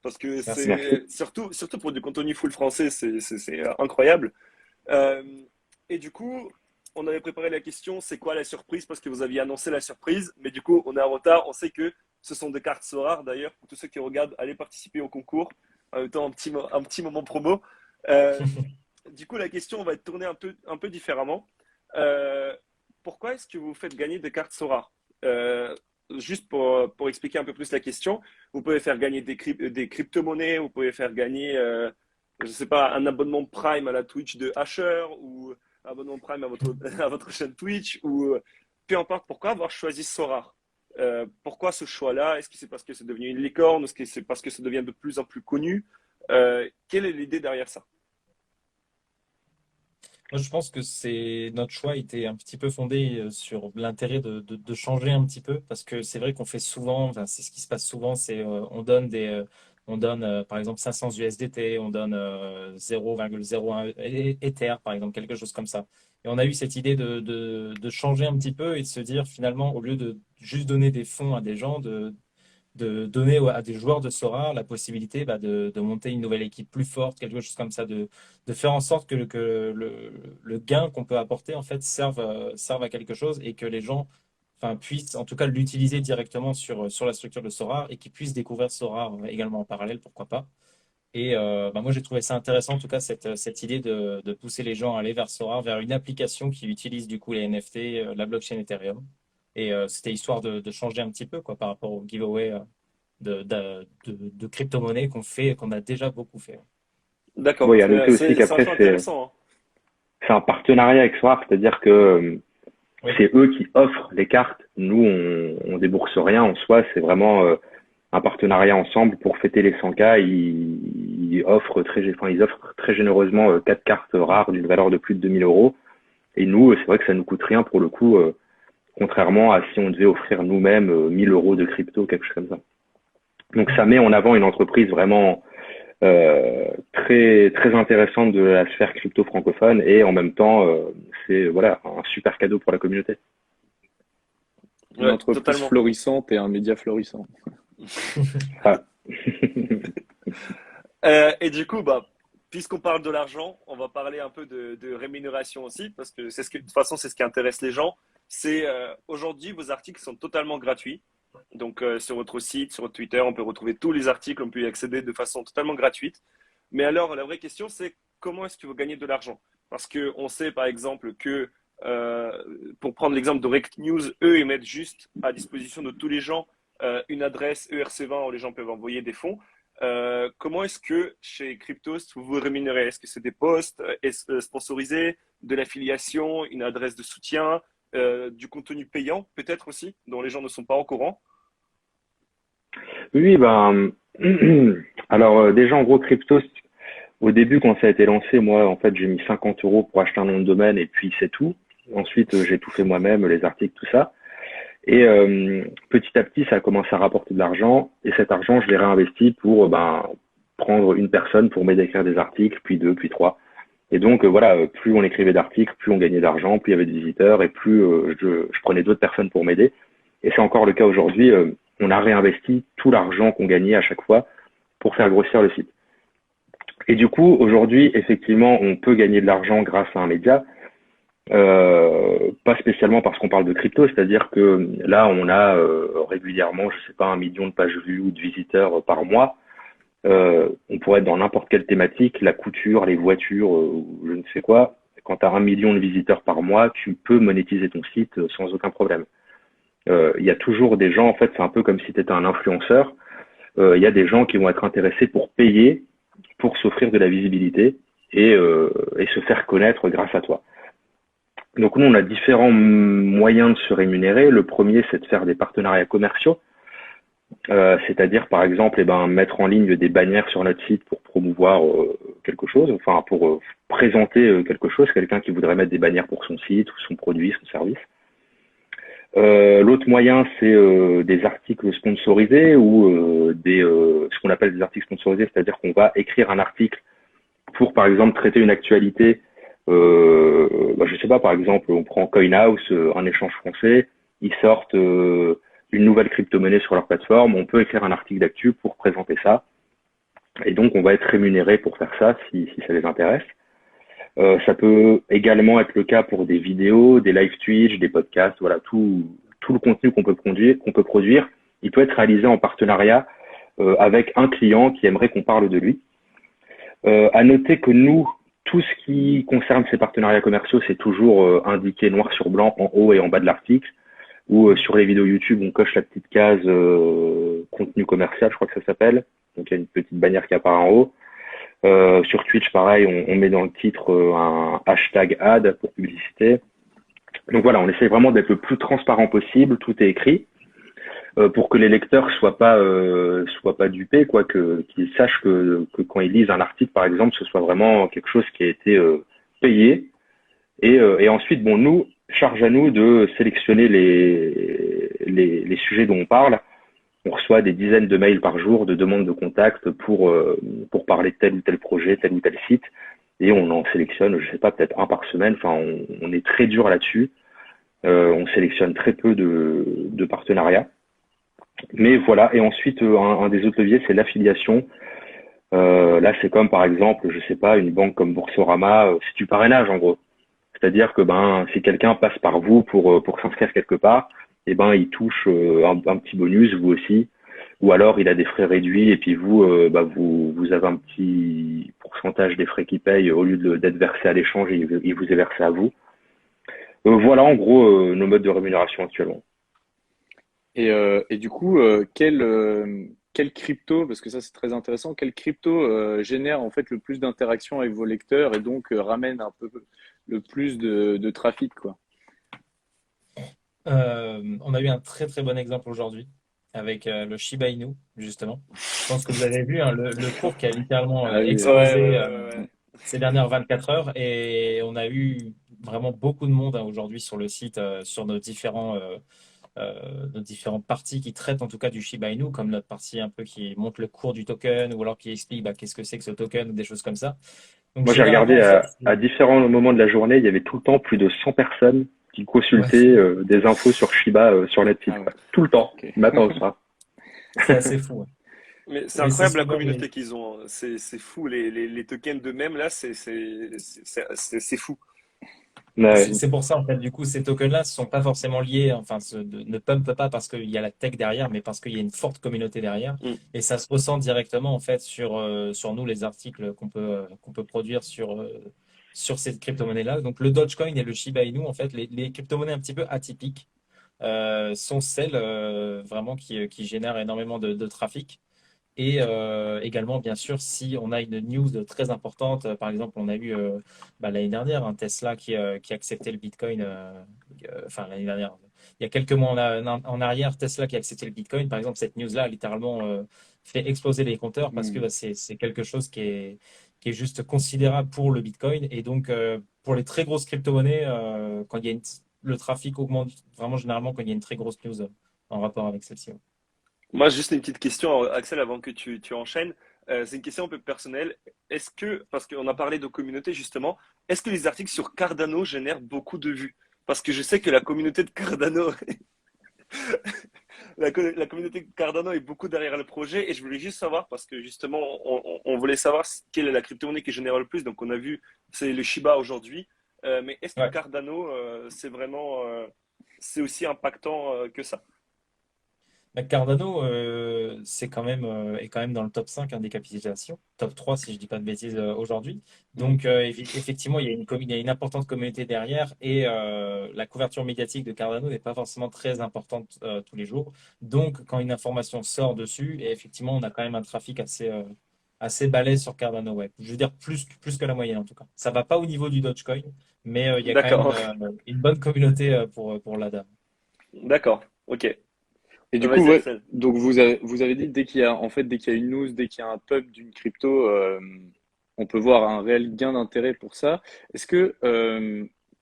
Parce que Merci. c'est surtout pour du contenu full français, c'est incroyable. Euh, et du coup, on avait préparé la question, c'est quoi la surprise? Parce que vous aviez annoncé la surprise, mais du coup, on est en retard. On sait que ce sont des cartes rares d'ailleurs. Pour tous ceux qui regardent, allez participer au concours. En même temps, un petit moment promo. Euh, du coup, la question va être tournée un peu différemment. Euh, Pourquoi est-ce que vous faites gagner des cartes rares? Juste pour expliquer un peu plus la question, vous pouvez faire gagner des crypto-monnaies, vous pouvez faire gagner, je sais pas, un abonnement Prime à la Twitch de Asher ou un abonnement Prime à à votre chaîne Twitch ou peu importe. Pourquoi avoir choisi Sora? Pourquoi ce choix-là? Est-ce que c'est parce que c'est devenu une licorne? Est-ce que c'est parce que ça devient de plus en plus connu? Quelle est l'idée derrière ça? Moi, je pense que notre choix était un petit peu fondé sur l'intérêt de changer un petit peu, parce que c'est vrai qu'on fait souvent, enfin, c'est ce qui se passe souvent, c'est on donne par exemple 500 USDT, on donne 0,01 Ether, par exemple, quelque chose comme ça. Et on a eu cette idée de changer un petit peu et de se dire finalement, au lieu de juste donner des fonds à des gens, de donner à des joueurs de Sora la possibilité de monter une nouvelle équipe plus forte, quelque chose comme ça, de faire en sorte que le gain qu'on peut apporter en fait serve à quelque chose et que les gens enfin, puissent en tout cas l'utiliser directement sur la structure de Sora et qu'ils puissent découvrir Sora également en parallèle, pourquoi pas. Et moi, j'ai trouvé ça intéressant, en tout cas, cette idée de pousser les gens à aller vers Sora, vers une application qui utilise du coup les NFT, la blockchain Ethereum. Et c'était histoire de changer un petit peu quoi, par rapport au giveaway de crypto-monnaies qu'on fait, qu'on a déjà beaucoup fait. Bon, D'accord, il y a noté aussi c'est un qu'après, choix intéressant, hein. c'est un partenariat avec Sora, c'est-à-dire que Oui, c'est eux qui offrent les cartes. Nous, on débourse rien en soi. C'est vraiment un partenariat ensemble pour fêter les 100K. Ils offrent ils offrent très généreusement 4 cartes rares d'une valeur de plus de 2000 euros. Et nous, c'est vrai que ça nous coûte rien pour le coup, contrairement à si on devait offrir nous-mêmes 1000 euros de crypto, quelque chose comme ça. Donc ça met en avant une entreprise vraiment très très intéressante de la sphère crypto francophone et en même temps c'est voilà un super cadeau pour la communauté. Une Ouais, entreprise totalement. florissante et un média florissant. Ah. Et du coup, bah, puisqu'on parle de l'argent, on va parler un peu de rémunération aussi, parce que de toute façon, c'est ce qui intéresse les gens. C'est aujourd'hui, vos articles sont totalement gratuits. Donc, sur votre site, sur votre Twitter, on peut retrouver tous les articles, on peut y accéder de façon totalement gratuite. Mais alors, la vraie question, c'est comment est-ce que vous gagnez de l'argent? Parce que on sait, par exemple, que euh, pour prendre l'exemple de Rect News, eux, ils mettent juste à disposition de tous les gens une adresse ERC20 où les gens peuvent envoyer des fonds. Comment est-ce que chez Cryptost, vous vous rémunérez? Est-ce que c'est des posts sponsorisés, de l'affiliation, une adresse de soutien, du contenu payant peut-être aussi, dont les gens ne sont pas au courant? Oui, ben alors déjà en gros crypto au début quand ça a été lancé, moi en fait j'ai mis 50 euros pour acheter un nom de domaine et puis c'est tout. Ensuite j'ai tout fait moi-même, les articles, tout ça. Et petit à petit ça a commencé à rapporter de l'argent et cet argent je l'ai réinvesti pour prendre une personne pour m'aider à écrire des articles, puis deux, puis trois. Et donc voilà, plus on écrivait d'articles, plus on gagnait d'argent, plus il y avait des visiteurs et plus je prenais d'autres personnes pour m'aider. Et c'est encore le cas aujourd'hui. On a réinvesti tout l'argent qu'on gagnait à chaque fois pour faire grossir le site. Et du coup, aujourd'hui, effectivement, on peut gagner de l'argent grâce à un média, pas spécialement parce qu'on parle de crypto, c'est-à-dire que là, on a régulièrement, je sais pas, 1 million de pages vues ou de visiteurs par mois. On pourrait être dans n'importe quelle thématique, la couture, les voitures, ou je ne sais quoi. Quand tu as 1 million de visiteurs par mois, tu peux monétiser ton site sans aucun problème. Il y a toujours des gens, en fait, c'est un peu comme si tu étais un influenceur. Il y a des gens qui vont être intéressés pour payer, pour s'offrir de la visibilité. et se faire connaître grâce à toi. Donc nous, on a différents moyens de se rémunérer. Le premier, c'est de faire des partenariats commerciaux, c'est-à-dire par exemple, mettre en ligne des bannières sur notre site pour promouvoir quelque chose, enfin pour présenter quelque chose, quelqu'un qui voudrait mettre des bannières pour son site ou son produit, son service. L'autre moyen, c'est des articles sponsorisés ou ce qu'on appelle des articles sponsorisés, c'est-à-dire qu'on va écrire un article pour, par exemple, traiter une actualité. Je sais pas, par exemple, on prend CoinHouse, un échange français, ils sortent une nouvelle crypto-monnaie sur leur plateforme, on peut écrire un article d'actu pour présenter ça. Et donc, on va être rémunéré pour faire ça si ça les intéresse. Ça peut également être le cas pour des vidéos, des live Twitch, des podcasts, voilà, tout le contenu qu'on peut produire, il peut être réalisé en partenariat avec un client qui aimerait qu'on parle de lui. À noter que nous, tout ce qui concerne ces partenariats commerciaux, c'est toujours indiqué noir sur blanc en haut et en bas de l'article, ou sur les vidéos YouTube, on coche la petite case contenu commercial, je crois que ça s'appelle. Donc il y a une petite bannière qui apparaît en haut. Sur Twitch, pareil, on met dans le titre un hashtag ad pour publicité. Donc voilà, on essaie vraiment d'être le plus transparent possible, tout est écrit, pour que les lecteurs soient pas dupés, quoi, qu'ils sachent que quand ils lisent un article, par exemple, ce soit vraiment quelque chose qui a été payé. Et ensuite, bon, nous, charge à nous de sélectionner les sujets dont on parle. On reçoit des dizaines de mails par jour de demandes de contact pour parler de tel ou tel projet, tel ou tel site. Et on en sélectionne, je sais pas, peut-être un par semaine. Enfin, on est très dur là-dessus. On sélectionne très peu de partenariats. Mais voilà. Et ensuite, un des autres leviers, c'est l'affiliation. Là, c'est comme, par exemple, je sais pas, une banque comme Boursorama, c'est du parrainage, en gros. C'est-à-dire que, si quelqu'un passe par vous pour s'inscrire quelque part, il touche un petit bonus, vous aussi, ou alors il a des frais réduits et puis vous avez un petit pourcentage des frais qu'il paye au lieu d'être versé à l'échange, il vous est versé à vous. Voilà en gros nos modes de rémunération actuellement. Et du coup, quel crypto, parce que ça c'est très intéressant, quel crypto génère en fait le plus d'interactions avec vos lecteurs et donc ramène un peu le plus de trafic, quoi. On a eu un très très bon exemple aujourd'hui avec le Shiba Inu, justement. Je pense que vous avez vu hein, le cours qui a littéralement Ah oui, explosé Ouais. ces dernières 24 heures et on a eu vraiment beaucoup de monde hein, aujourd'hui sur le site, sur nos différentes parties qui traitent en tout cas du Shiba Inu, comme notre partie un peu qui montre le cours du token ou alors qui explique qu'est-ce que c'est que ce token ou des choses comme ça. Donc Moi j'ai regardé généralement, en fait, à différents moments de la journée, il y avait tout le temps plus de 100 personnes qui consultaient des infos sur Shiba sur notre site. Ah ouais, Quoi. Tout le temps, ok. matin au soir. c'est assez fou. Mais c'est Mais c'est incroyable la souvent communauté qu'ils ont, hein. C'est fou, les tokens d'eux-mêmes, là, c'est fou. Ouais. C'est pour ça, en fait, du coup, ces tokens-là ne sont pas forcément liés, enfin, ne pumpent pas parce qu'il y a la tech derrière, mais parce qu'il y a une forte communauté derrière. Mm. Et ça se ressent directement, en fait, sur nous, les articles qu'on peut produire sur ces crypto-monnaies-là. Donc, le Dogecoin et le Shiba Inu, en fait, les crypto-monnaies un petit peu atypiques, sont celles vraiment qui génèrent énormément de trafic. Et également, bien sûr, si on a une news très importante, par exemple, on a eu l'année dernière un Tesla qui a accepté le Bitcoin, enfin l'année dernière, il y a quelques mois en arrière, Tesla qui a accepté le Bitcoin, par exemple, cette news-là a littéralement fait exploser les compteurs parce que Hmm. c'est quelque chose qui est juste considérable pour le Bitcoin. Et donc, pour les très grosses crypto-monnaies, quand il y a le trafic augmente vraiment généralement quand il y a une très grosse news en rapport avec celle-ci. Moi, juste une petite question, Axel, avant que tu enchaînes. C'est une question un peu personnelle. Parce qu'on a parlé de communauté justement, est-ce que les articles sur Cardano génèrent beaucoup de vues? Parce que je sais que la communauté de Cardano, la communauté de Cardano est beaucoup derrière le projet et je voulais juste savoir, parce que justement, on voulait savoir quelle est la crypto-monnaie qui génère le plus. Donc, on a vu, c'est le Shiba aujourd'hui. Mais est-ce que Ouais. Cardano, c'est aussi impactant que ça? Cardano est quand même dans le top 5 hein, des capitalisations, top 3 si je dis pas de bêtises aujourd'hui. Hmm. Donc effectivement, il y a une importante communauté derrière et la couverture médiatique de Cardano n'est pas forcément très importante tous les jours. Donc quand une information sort dessus, et effectivement, on a quand même un trafic assez balèze sur Cardano, ouais. Je veux dire plus que la moyenne en tout cas. Ça va pas au niveau du Dogecoin, mais il y a quand même D'accord, une bonne communauté pour l'ADA. d'accord, ok. Et du coup, Vas-y, ouais, Axel. donc vous avez dit dès qu'il y a une news, dès qu'il y a un pub d'une crypto, on peut voir un réel gain d'intérêt pour ça. Est-ce que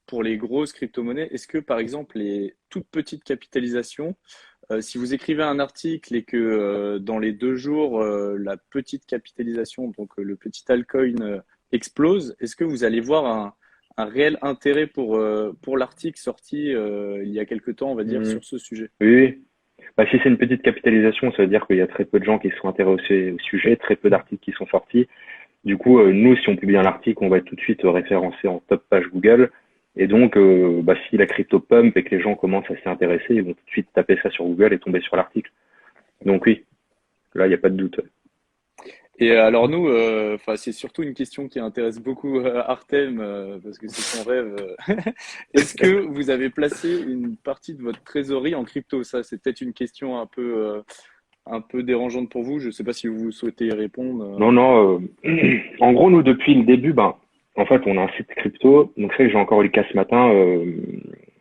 pour les grosses crypto-monnaies, est-ce que par exemple les toutes petites capitalisations, si vous écrivez un article et que dans les 2 jours la petite capitalisation, donc le petit altcoin explose, est-ce que vous allez voir un réel intérêt pour l'article sorti il y a quelque temps, on va dire, Mhm. sur ce sujet? Oui, oui. Bah, si c'est une petite capitalisation, ça veut dire qu'il y a très peu de gens qui sont intéressés au sujet, très peu d'articles qui sont sortis. Du coup, nous, si on publie un article, on va être tout de suite référencé en top page Google. Et donc, bah, si la crypto pump et que les gens commencent à s'y intéresser, ils vont tout de suite taper ça sur Google et tomber sur l'article. Donc oui, là, il n'y a pas de doute. Et alors nous, enfin c'est surtout une question qui intéresse beaucoup Artem parce que c'est son rêve. Est-ce que vous avez placé une partie de votre trésorerie en crypto? Ça, c'est peut-être une question un peu dérangeante pour vous. Je ne sais pas si vous souhaitez y répondre. Non, non. En gros, nous, depuis le début, ben, en fait, on a un site crypto. Donc, c'est vrai que j'ai encore eu le cas ce matin.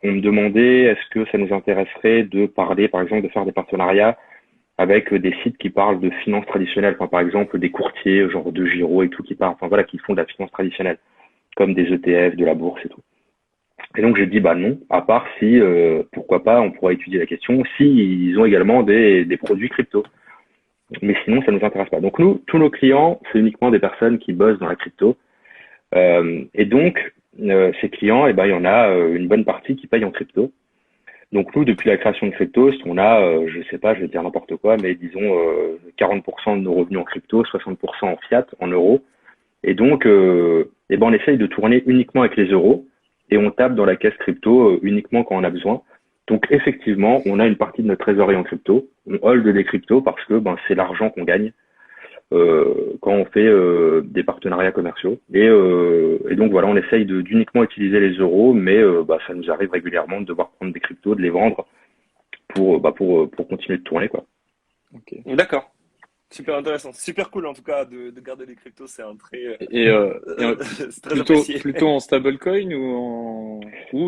On me demandait est-ce que ça nous intéresserait de parler, par exemple, de faire des partenariats avec des sites qui parlent de finances traditionnelles. Enfin, par exemple, des courtiers, genre de Giro et tout, qui parlent, enfin, voilà, qui font de la finance traditionnelle, comme des ETF, de la bourse et tout. Et donc, j'ai dit, bah non, à part si, pourquoi pas, on pourra étudier la question, si ils ont également des produits crypto. Mais sinon, ça nous intéresse pas. Donc nous, tous nos clients, c'est uniquement des personnes qui bossent dans la crypto. Et donc, ces clients, eh ben, il y en a une bonne partie qui payent en crypto. Donc nous, depuis la création de Cryptost, on a, je sais pas, je vais dire n'importe quoi, mais disons 40% de nos revenus en crypto, 60% en fiat, en euros. Et donc, eh ben, on essaye de tourner uniquement avec les euros et on tape dans la caisse crypto uniquement quand on a besoin. Donc effectivement, on a une partie de notre trésorerie en crypto. On hold des cryptos parce que ben, c'est l'argent qu'on gagne quand on fait des partenariats commerciaux. Et donc voilà, on essaye d'uniquement utiliser les euros, mais bah, ça nous arrive régulièrement de devoir prendre des cryptos, de les vendre pour continuer de tourner, quoi. Ok. D'accord. Super intéressant. Super cool en tout cas de garder les cryptos. C'est un très, Et, c'est très apprécié. plutôt en stablecoin ou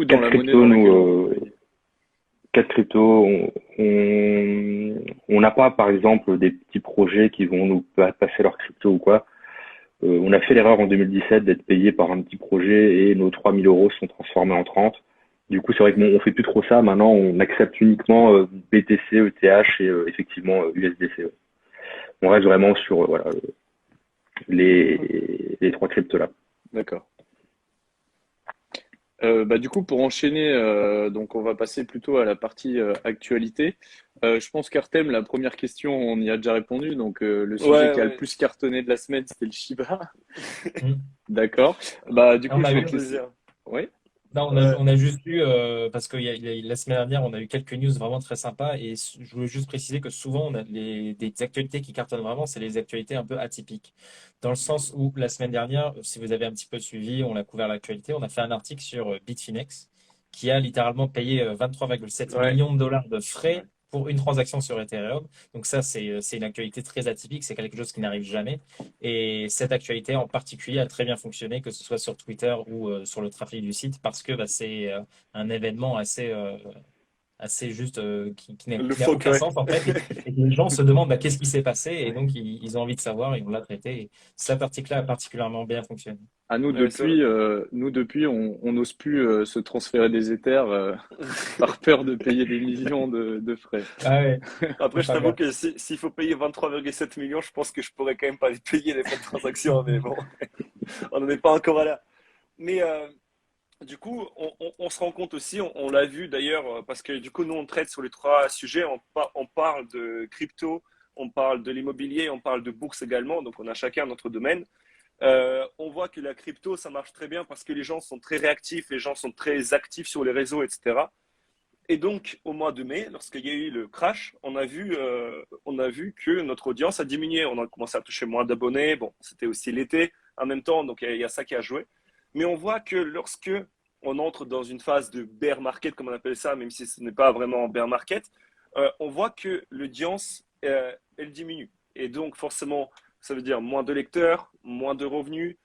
dans Quatre la monnaie cryptos, dans laquelle vous nous, travaillez? quatre cryptos, on n'a pas, par exemple, des petits projets qui vont nous passer leur crypto ou quoi. On a fait l'erreur en 2017 d'être payé par un petit projet et nos 3000 euros sont transformés en 30. Du coup, c'est vrai que bon, on fait plus trop ça. Maintenant, on accepte uniquement BTC, ETH et effectivement USDC. Ouais. On reste vraiment sur voilà, les trois cryptos là. D'accord. Bah, du coup, pour enchaîner, donc on va passer plutôt à la partie actualité. Je pense qu'Artem, la première question, on y a déjà répondu. Donc, le sujet Ouais, qui a le ouais. plus cartonné de la semaine, c'était le Shiba. Mm. D'accord. Bah, du coup, On je a vais eu, te laisser. Plaisir. Oui. non, Ouais. on a juste eu, parce que la semaine dernière, on a eu quelques news vraiment très sympas. Et je voulais juste préciser que souvent, on a des actualités qui cartonnent vraiment, c'est les actualités un peu atypiques. Dans le sens où la semaine dernière, si vous avez un petit peu suivi, on a couvert l'actualité, on a fait un article sur Bitfinex, qui a littéralement payé 23,7 Ouais. millions de dollars de frais pour une transaction sur Ethereum. Donc ça, c'est une actualité très atypique, c'est quelque chose qui n'arrive jamais. Et cette actualité en particulier a très bien fonctionné, que ce soit sur Twitter ou sur le trafic du site, parce que bah, c'est un événement assez juste Le qui n'a phoque, aucun ouais. sens en fait. Et les gens se demandent bah, qu'est-ce qui s'est passé et donc ils ont envie de savoir et on l'a traité. Et cette article-là a particulièrement bien fonctionné. À Ouais, c'est vrai. nous depuis, on n'ose plus se transférer des Ethers par peur de payer des millions de frais. Ah ouais, Après, faut je pas t'avoue grave. que s'il faut payer 23,7 millions, je pense que je pourrais quand même pas les payer les frais de transaction, mais bon, on n'en est pas encore là. Mais du coup, on se rend compte aussi, on l'a vu d'ailleurs, parce que du coup, nous, on traite sur les trois sujets. On parle de crypto, on parle de l'immobilier, on parle de bourse également. Donc, on a chacun notre domaine. On voit que la crypto, ça marche très bien parce que les gens sont très réactifs, les gens sont très actifs sur les réseaux, etc. Et donc, au mois de mai, lorsqu'il y a eu le crash, on a vu que notre audience a diminué. On a commencé à toucher moins d'abonnés. Bon, c'était aussi l'été en même temps, donc il y a ça qui a joué. Mais on voit que lorsque on entre dans une phase de bear market, comme on appelle ça, même si ce n'est pas vraiment bear market, on voit que l'audience, elle diminue. Et donc, forcément, Ça veut dire moins de lecteurs, moins de revenus,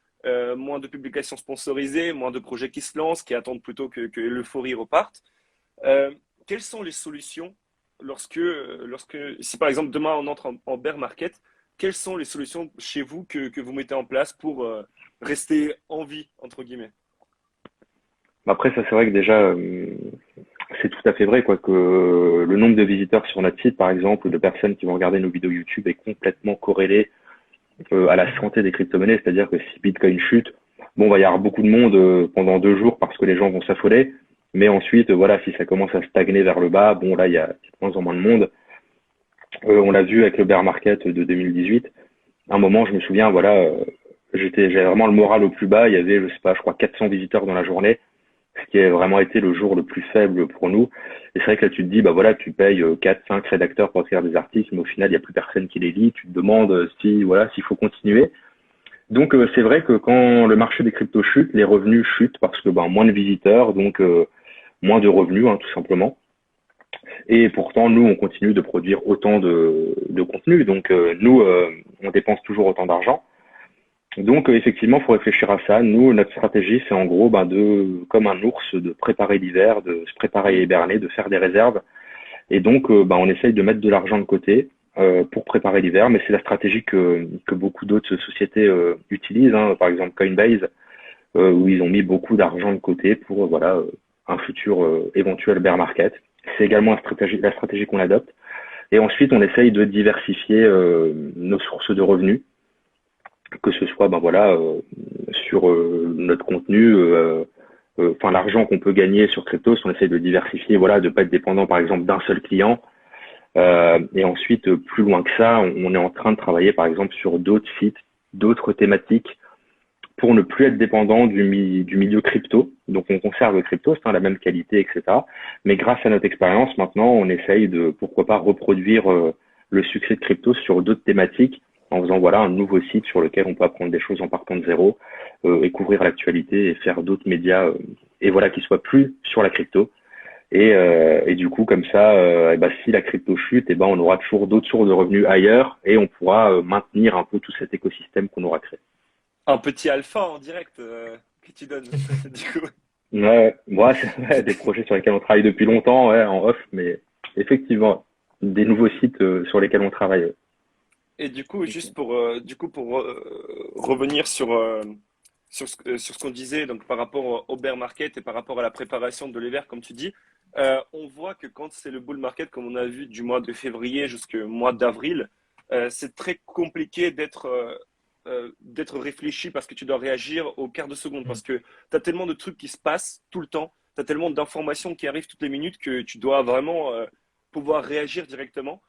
moins de publications sponsorisées, moins de projets qui se lancent, qui attendent plutôt que l'euphorie reparte. Euh, Quelles sont les solutions si par exemple demain on entre en bear market, quelles sont les solutions chez vous que vous mettez en place pour rester en vie, entre guillemets? Après, ça, c'est vrai que déjà, c'est tout à fait vrai, quoi, que le nombre de visiteurs sur notre site, par exemple, ou de personnes qui vont regarder nos vidéos YouTube est complètement corrélé à la santé des crypto-monnaies. C'est-à-dire que si Bitcoin chute, bon, va y avoir beaucoup de monde pendant 2 jours parce que les gens vont s'affoler. Mais ensuite, voilà, si ça commence à stagner vers le bas, bon, là, il y a de moins en moins de monde. On l'a vu avec le bear market de 2018. À un moment, je me souviens, voilà, j'avais vraiment le moral au plus bas. Il y avait, je sais pas, je crois 400 visiteurs dans la journée, ce qui a vraiment été le jour le plus faible pour nous. Et c'est vrai que là, tu te dis, bah voilà, tu payes 4, 5 rédacteurs pour écrire des articles, mais au final, il n'y a plus personne qui les lit. Tu te demandes s'il faut continuer. Donc, c'est vrai que quand le marché des cryptos chute, les revenus chutent parce que, moins de visiteurs, donc moins de revenus, hein, tout simplement. Et pourtant, nous, on continue de produire autant de contenu. Donc, nous, on dépense toujours autant d'argent. Donc, effectivement, il faut réfléchir à ça. Nous, notre stratégie, c'est en gros, comme un ours, de préparer l'hiver, de se préparer à hiberner, de faire des réserves. Et donc, on essaye de mettre de l'argent de côté pour préparer l'hiver. Mais c'est la stratégie que beaucoup d'autres sociétés utilisent, hein. Par exemple, Coinbase, où ils ont mis beaucoup d'argent de côté pour un futur éventuel bear market. C'est également la stratégie qu'on adopte. Et ensuite, on essaye de diversifier nos sources de revenus, que ce soit sur notre contenu, l'argent qu'on peut gagner sur Cryptos, on essaye de diversifier, de pas être dépendant par exemple d'un seul client. Et ensuite, plus loin que ça, on est en train de travailler par exemple sur d'autres sites, d'autres thématiques, pour ne plus être dépendant du milieu crypto. Donc, on conserve Cryptos, la même qualité, etc. Mais grâce à notre expérience, maintenant, on essaye de, pourquoi pas, reproduire le succès de Cryptos sur d'autres thématiques en faisant un nouveau site sur lequel on peut apprendre des choses en partant de zéro et couvrir l'actualité et faire d'autres médias qui soient plus sur la crypto. Et du coup, comme ça, si la crypto chute, on aura toujours d'autres sources de revenus ailleurs et on pourra maintenir un peu tout cet écosystème qu'on aura créé. Un petit alpha en direct que tu donnes, du coup. Ouais, c'est des projets sur lesquels on travaille depuis longtemps, en off, mais effectivement, des nouveaux sites sur lesquels on travaille. Et du coup, juste pour revenir sur ce qu'on disait donc par rapport au bear market et par rapport à la préparation de l'hiver, comme tu dis, on voit que quand c'est le bull market, comme on a vu du mois de février jusqu'au mois d'avril, c'est très compliqué d'être réfléchi parce que tu dois réagir au quart de seconde, parce que tu as tellement de trucs qui se passent tout le temps, tu as tellement d'informations qui arrivent toutes les minutes que tu dois vraiment pouvoir réagir directement.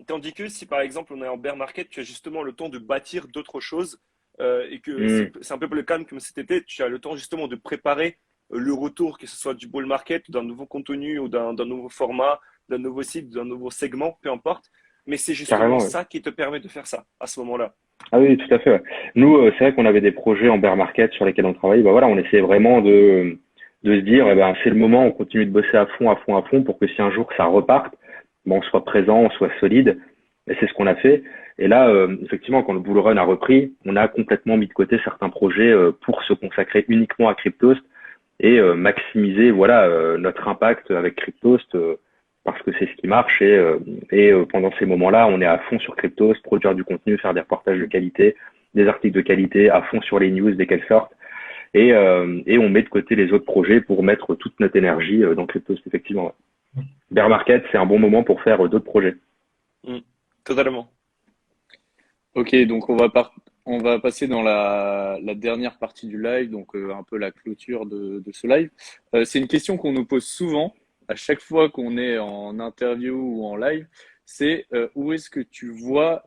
Tandis que si par exemple on est en bear market, tu as justement le temps de bâtir d'autres choses et que c'est un peu le calme comme cet été, tu as le temps justement de préparer le retour, que ce soit du bull market, d'un nouveau contenu ou d'un nouveau format, d'un nouveau site, d'un nouveau segment, peu importe. Mais c'est justement Carrément, ça qui te permet de faire ça à ce moment-là. Ah oui, tout à fait. Ouais. Nous, c'est vrai qu'on avait des projets en bear market sur lesquels on travaille. On essayait vraiment de se dire, c'est le moment, on continue de bosser à fond, à fond, à fond, pour que si un jour ça reparte, on soit présent, on soit solide. Et c'est ce qu'on a fait. Et là, effectivement, quand le bull run a repris, on a complètement mis de côté certains projets pour se consacrer uniquement à Cryptost et maximiser, notre impact avec Cryptost. Parce que c'est ce qui marche et pendant ces moments-là, on est à fond sur Cryptost, produire du contenu, faire des reportages de qualité, des articles de qualité, à fond sur les news dès qu'elles sortent et on met de côté les autres projets pour mettre toute notre énergie dans Cryptost, effectivement. Ouais. Bear Market, c'est un bon moment pour faire d'autres projets. Totalement. Ok, donc on va passer dans la dernière partie du live, donc un peu la clôture de ce live. C'est une question qu'on nous pose souvent à chaque fois qu'on est en interview ou en live, c'est où est-ce que tu vois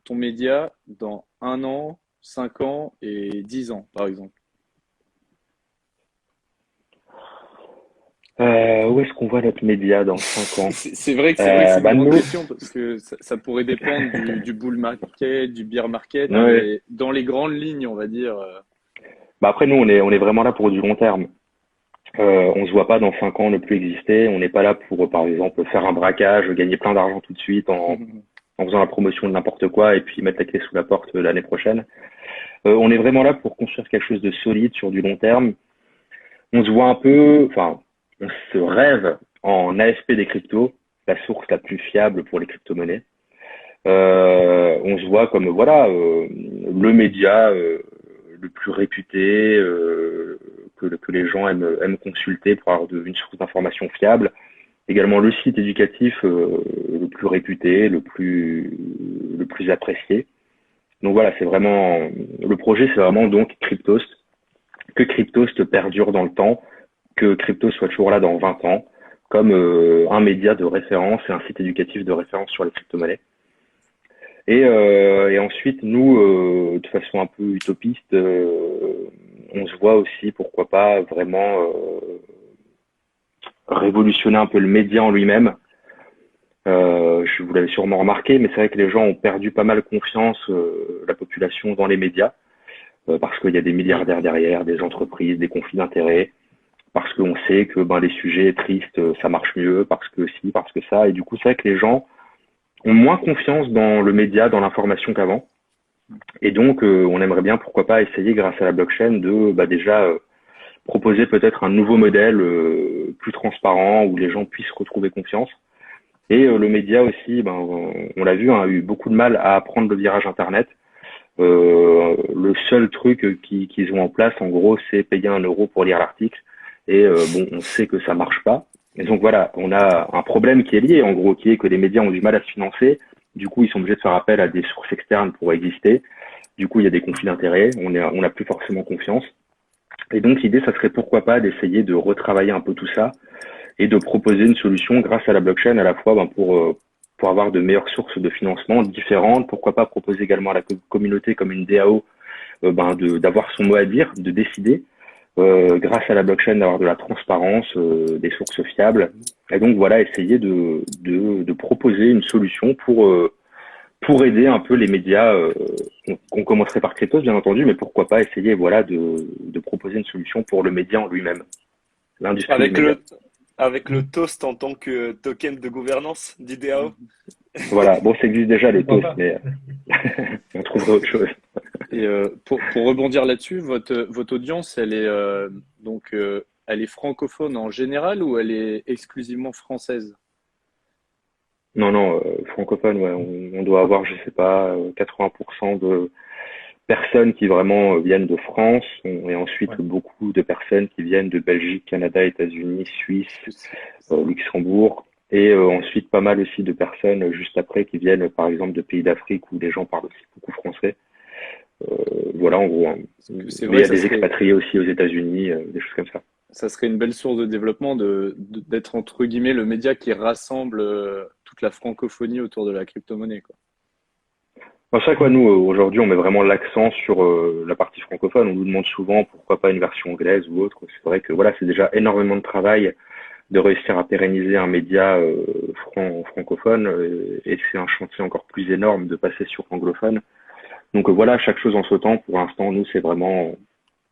ton média dans 1 an, 5 ans et 10 ans, par exemple? Où est-ce qu'on voit notre média dans 5 ans? C'est vrai que c'est une grande Nous, question parce que ça pourrait dépendre du bull market, du bear market, hein, ouais. mais dans les grandes lignes, on va dire. Après, nous, on est vraiment là pour du long terme. On se voit pas dans 5 ans ne plus exister. On n'est pas là pour, par exemple, faire un braquage, gagner plein d'argent tout de suite en faisant la promotion de n'importe quoi et puis mettre la clé sous la porte l'année prochaine. On est vraiment là pour construire quelque chose de solide sur du long terme. On se voit un peu, enfin, on se rêve en AFP des cryptos, la source la plus fiable pour les crypto-monnaies. On se voit comme voilà le média le plus réputé que les gens aiment consulter pour avoir une source d'information fiable. Également le site éducatif le plus réputé, le plus apprécié. Donc voilà, c'est vraiment le projet, c'est vraiment donc Cryptost, que Cryptost perdure dans le temps, que Crypto soit toujours là dans 20 ans, comme un média de référence et un site éducatif de référence sur les crypto-monnaies. Et ensuite, nous, de façon un peu utopiste, on se voit aussi, pourquoi pas, vraiment révolutionner un peu le média en lui-même. Je vous l'avez sûrement remarqué, mais c'est vrai que les gens ont perdu pas mal confiance, la population, dans les médias, parce qu'il y a des milliardaires derrière, des entreprises, des conflits d'intérêts, parce qu'on sait que les sujets tristes, ça marche mieux, parce que si, parce que ça, et du coup, c'est vrai que les gens ont moins confiance dans le média, dans l'information qu'avant. Et donc, on aimerait bien, pourquoi pas, essayer, grâce à la blockchain, de déjà proposer peut-être un nouveau modèle plus transparent, où les gens puissent retrouver confiance. Et le média aussi, on l'a vu, a eu beaucoup de mal à prendre le virage Internet. Le seul truc qu'ils ont en place, en gros, c'est payer 1 € pour lire l'article. Et on sait que ça marche pas. Et donc voilà, on a un problème qui est lié, en gros, qui est que les médias ont du mal à se financer. Du coup, ils sont obligés de faire appel à des sources externes pour exister. Du coup, il y a des conflits d'intérêts. On n'a plus forcément confiance. Et donc, l'idée, ça serait pourquoi pas d'essayer de retravailler un peu tout ça et de proposer une solution grâce à la blockchain à la fois pour avoir de meilleures sources de financement différentes. Pourquoi pas proposer également à la communauté comme une DAO d'avoir son mot à dire, de décider. Grâce à la blockchain, d'avoir de la transparence, des sources fiables. Et donc voilà, essayer de proposer une solution pour aider un peu les médias. On commencerait par Cryptos, bien entendu, mais pourquoi pas essayer de proposer une solution pour le média en lui-même, l'industrie du média. Avec le toast en tant que token de gouvernance d'IDAO. Voilà, ça existe déjà les toasts, mais on trouverait autre chose. Et pour rebondir là-dessus, votre audience, elle est francophone en général ou elle est exclusivement française? Non, francophone, ouais, on doit avoir, je sais pas, 80% de personnes qui vraiment viennent de France, et ensuite Ouais. beaucoup de personnes qui viennent de Belgique, Canada, États-Unis, Suisse, Luxembourg, et ensuite pas mal aussi de personnes juste après qui viennent par exemple de pays d'Afrique où les gens parlent aussi beaucoup français. Voilà en gros, hein. C'est Mais il vrai y que a des expatriés aussi aux États-Unis, des choses comme ça. ça serait une belle source de développement d'être entre guillemets le média qui rassemble toute la francophonie autour de la crypto-monnaie, quoi. C'est vrai quoi, nous aujourd'hui on met vraiment l'accent sur la partie francophone. On nous demande souvent pourquoi pas une version anglaise ou autre. C'est vrai que voilà, c'est déjà énormément de travail de réussir à pérenniser un média francophone, et c'est un chantier encore plus énorme de passer sur anglophone. Donc voilà, chaque chose en son temps. Pour l'instant, nous c'est vraiment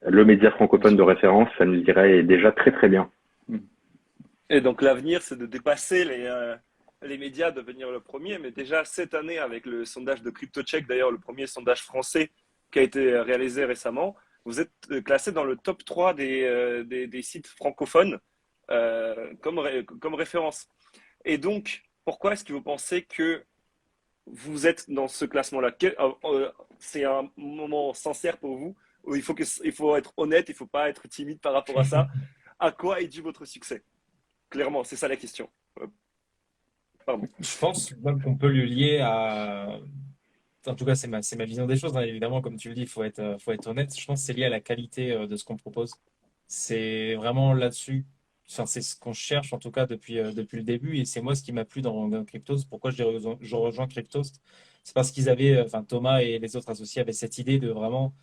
le média francophone de référence. Ça nous irait déjà très très bien. Et donc l'avenir, c'est de dépasser les médias, devenir le premier. Mais déjà cette année, avec le sondage de CryptoCheck, d'ailleurs le premier sondage français qui a été réalisé récemment, vous êtes classé dans le top 3 des sites francophones comme référence. Et donc, pourquoi est-ce que vous pensez que vous êtes dans ce classement-là? C'est un moment sincère pour vous où il faut être honnête, il ne faut pas être timide par rapport à ça. À quoi est dû votre succès? Clairement, c'est ça la question. Pardon. Je pense même qu'on peut le lier à. En tout cas, c'est ma vision des choses, hein. Évidemment, comme tu le dis, faut être honnête. Je pense que c'est lié à la qualité de ce qu'on propose. C'est vraiment là-dessus. Enfin, c'est ce qu'on cherche, en tout cas, depuis le début. Et c'est moi ce qui m'a plu dans Cryptos. Pourquoi je rejoins Cryptos? C'est parce qu'ils avaient, enfin, Thomas et les autres associés avaient cette idée de vraiment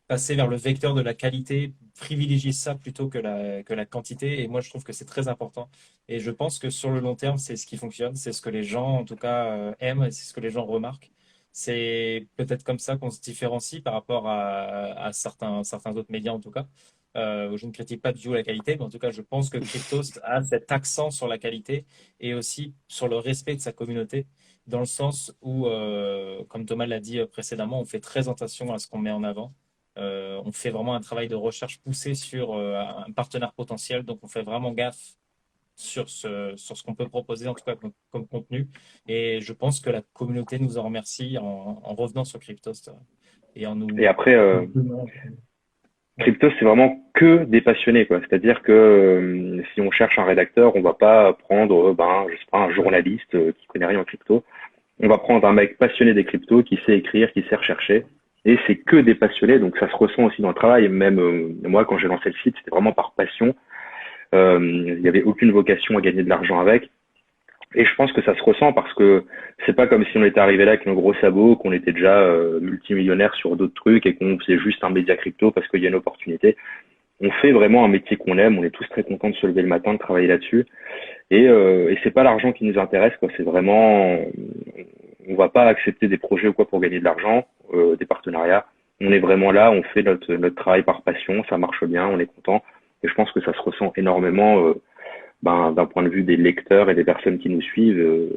passer vers le vecteur de la qualité, privilégier ça plutôt que la quantité. Et moi, je trouve que c'est très important. Et je pense que sur le long terme, c'est ce qui fonctionne. C'est ce que les gens, en tout cas, aiment et c'est ce que les gens remarquent. C'est peut-être comme ça qu'on se différencie par rapport à certains autres médias, en tout cas. Je ne critique pas du tout la qualité, mais en tout cas, je pense que Cryptos a cet accent sur la qualité et aussi sur le respect de sa communauté. dans le sens où, comme Thomas l'a dit précédemment, on fait très attention à ce qu'on met en avant. On fait vraiment un travail de recherche poussé sur un partenaire potentiel, donc on fait vraiment gaffe sur ce qu'on peut proposer, en tout cas comme contenu. Et je pense que la communauté nous en remercie en revenant sur Cryptost et en nous. Et après, Ouais. Crypto, c'est vraiment que des passionnés, quoi. C'est-à-dire que si on cherche un rédacteur, on va pas prendre, je sais pas, un journaliste qui connaît rien en crypto. On va prendre un mec passionné des cryptos, qui sait écrire, qui sait rechercher. Et c'est que des passionnés, donc ça se ressent aussi dans le travail. Même moi, quand j'ai lancé le site, c'était vraiment par passion. Il n'y avait aucune vocation à gagner de l'argent avec. Et je pense que ça se ressent parce que c'est pas comme si on était arrivé là avec nos gros sabots, qu'on était déjà multimillionnaire sur d'autres trucs et qu'on faisait juste un média crypto parce qu'il y a une opportunité. On fait vraiment un métier qu'on aime, on est tous très contents de se lever le matin, de travailler là-dessus. Et c'est pas l'argent qui nous intéresse, quoi. C'est vraiment, on va pas accepter des projets ou quoi pour gagner de l'argent, des partenariats. On est vraiment là, on fait notre travail par passion, ça marche bien, on est content. Et je pense que ça se ressent énormément, d'un point de vue des lecteurs et des personnes qui nous suivent.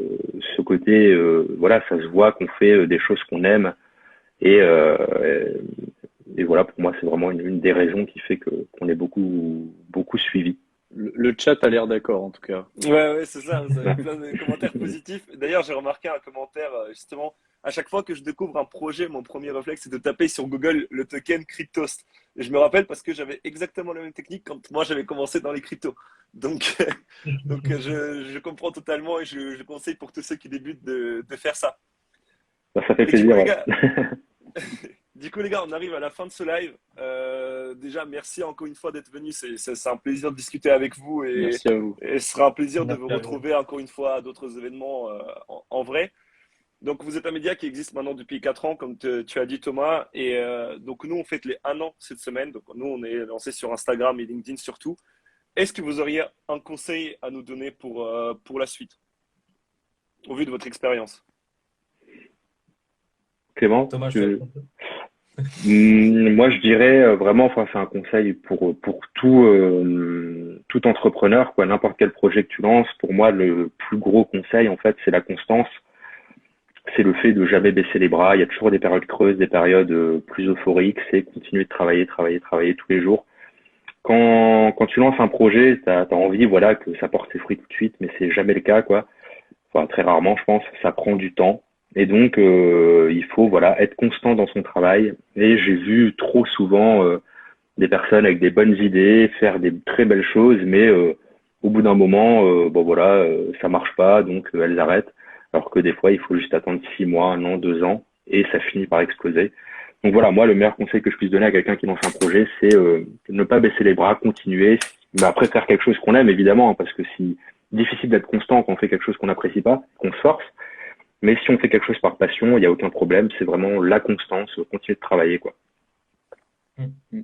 Ce côté, voilà, ça se voit qu'on fait des choses qu'on aime. Et, euh, et voilà, pour moi, c'est vraiment une des raisons qui fait que qu'on est beaucoup suivi. Le chat a l'air d'accord, en tout cas. Ouais, c'est ça. Vous avez plein de commentaires positifs. D'ailleurs, j'ai remarqué un commentaire, justement, à chaque fois que je découvre un projet, mon premier réflexe, c'est de taper sur Google le token Cryptost. Et je me rappelle parce que j'avais exactement la même technique quand moi j'avais commencé dans les cryptos. Donc, je comprends totalement et je conseille pour tous ceux qui débutent de faire ça. Ça fait Et du coup, plaisir, les ouais. gars, on arrive à la fin de ce live. Déjà, merci encore une fois d'être venu. C'est un plaisir de discuter avec vous Merci à vous. et ce sera un plaisir de vous Merci à vous. retrouver encore une fois à d'autres événements en vrai. Donc, vous êtes un média qui existe maintenant depuis 4 ans, comme tu as dit, Thomas. Et donc, nous, on fête les 1 an cette semaine. Donc, nous, on est lancé sur Instagram et LinkedIn surtout. Est-ce que vous auriez un conseil à nous donner pour la suite, au vu de votre expérience? Clément, Thomas, je te Moi, je dirais vraiment, enfin, c'est un conseil pour tout entrepreneur, quoi, n'importe quel projet que tu lances. Pour moi, le plus gros conseil, en fait, c'est la constance. C'est le fait de jamais baisser les bras. Il y a toujours des périodes creuses, des périodes plus euphoriques. C'est continuer de travailler, travailler, travailler tous les jours. Quand tu lances un projet, t'as envie, voilà, que ça porte ses fruits tout de suite, mais c'est jamais le cas, quoi. Enfin, très rarement, je pense. Ça prend du temps. Et donc, il faut, voilà, être constant dans son travail. Et j'ai vu trop souvent des personnes avec des bonnes idées faire des très belles choses, mais au bout d'un moment, bon voilà, ça marche pas, donc elles arrêtent. Alors que des fois, il faut juste attendre 6 mois, 1 an, 2 ans, et ça finit par exploser. Donc voilà, moi, le meilleur conseil que je puisse donner à quelqu'un qui lance un projet, c'est ne pas baisser les bras, continuer. Mais après, faire quelque chose qu'on aime, évidemment, hein, parce que si difficile d'être constant quand on fait quelque chose qu'on n'apprécie pas, qu'on se force. Mais si on fait quelque chose par passion, il n'y a aucun problème. C'est vraiment la constance, continuer de travailler, quoi. Mm.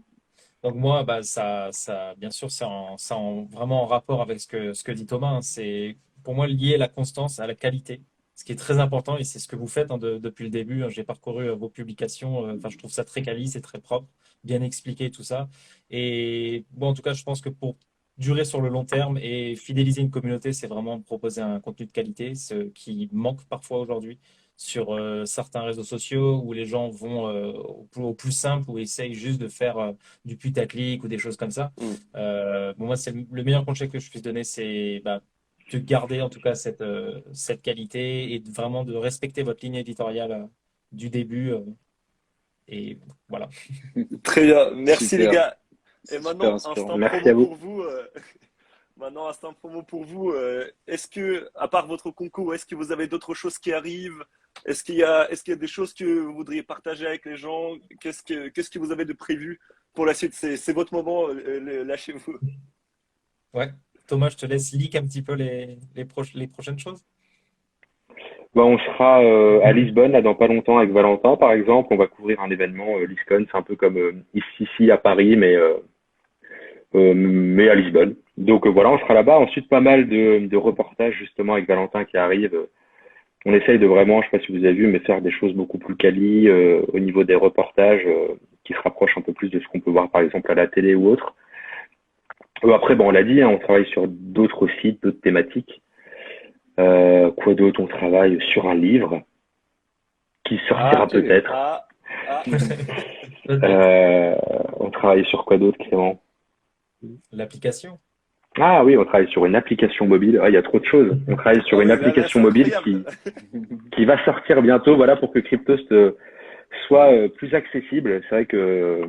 Donc moi, bah, bien sûr, vraiment en rapport avec ce que dit Thomas, hein. C'est pour moi lié la constance à la qualité, ce qui est très important et c'est ce que vous faites, hein, depuis le début, hein. J'ai parcouru vos publications, enfin, je trouve ça très quali, c'est très propre, bien expliqué tout ça. Et bon, en tout cas, je pense que pour durer sur le long terme et fidéliser une communauté, c'est vraiment proposer un contenu de qualité, ce qui manque parfois aujourd'hui sur certains réseaux sociaux où les gens vont au plus simple ou essayent juste de faire du putaclic ou des choses comme ça. Mm. Bon, moi, c'est le meilleur conseil que je puisse donner, c'est bah, de garder en tout cas cette qualité et vraiment de respecter votre ligne éditoriale du début. Et voilà. Très bien. Merci, les Super, gars. Et super maintenant, inspirant. instant Merci à promo vous. pour vous. Maintenant, instant promo pour vous. Est-ce que, à part votre concours, est-ce que vous avez d'autres choses qui arrivent? Est-ce qu'il y a des choses que vous voudriez partager avec les gens? Qu'est-ce que vous avez de prévu pour la suite? C'est votre moment, lâchez-vous. Ouais. Thomas, je te laisse leak un petit peu les prochaines choses. Bah, on sera à Lisbonne là dans pas longtemps avec Valentin, par exemple. On va couvrir un événement Liscon, c'est un peu comme ici à Paris, mais à Lisbonne. Donc voilà, on sera là-bas. Ensuite, pas mal de reportages justement avec Valentin qui arrive. On essaye de vraiment, je sais pas si vous avez vu, mais faire des choses beaucoup plus quali au niveau des reportages qui se rapprochent un peu plus de ce qu'on peut voir par exemple à la télé ou autre. Après, bon, on l'a dit, hein, on travaille sur d'autres sites, d'autres thématiques. Quoi d'autre? On travaille sur un livre qui sortira ok. peut-être. Ah, ah. Peut-être. On travaille sur quoi d'autre, Clément? L'application. Ah oui, on travaille sur une application mobile. Ah, il y a trop de choses. On travaille sur Ah une oui, là, application c'est mobile incroyable. qui va sortir bientôt, voilà, pour que Cryptost soit plus accessible. C'est vrai que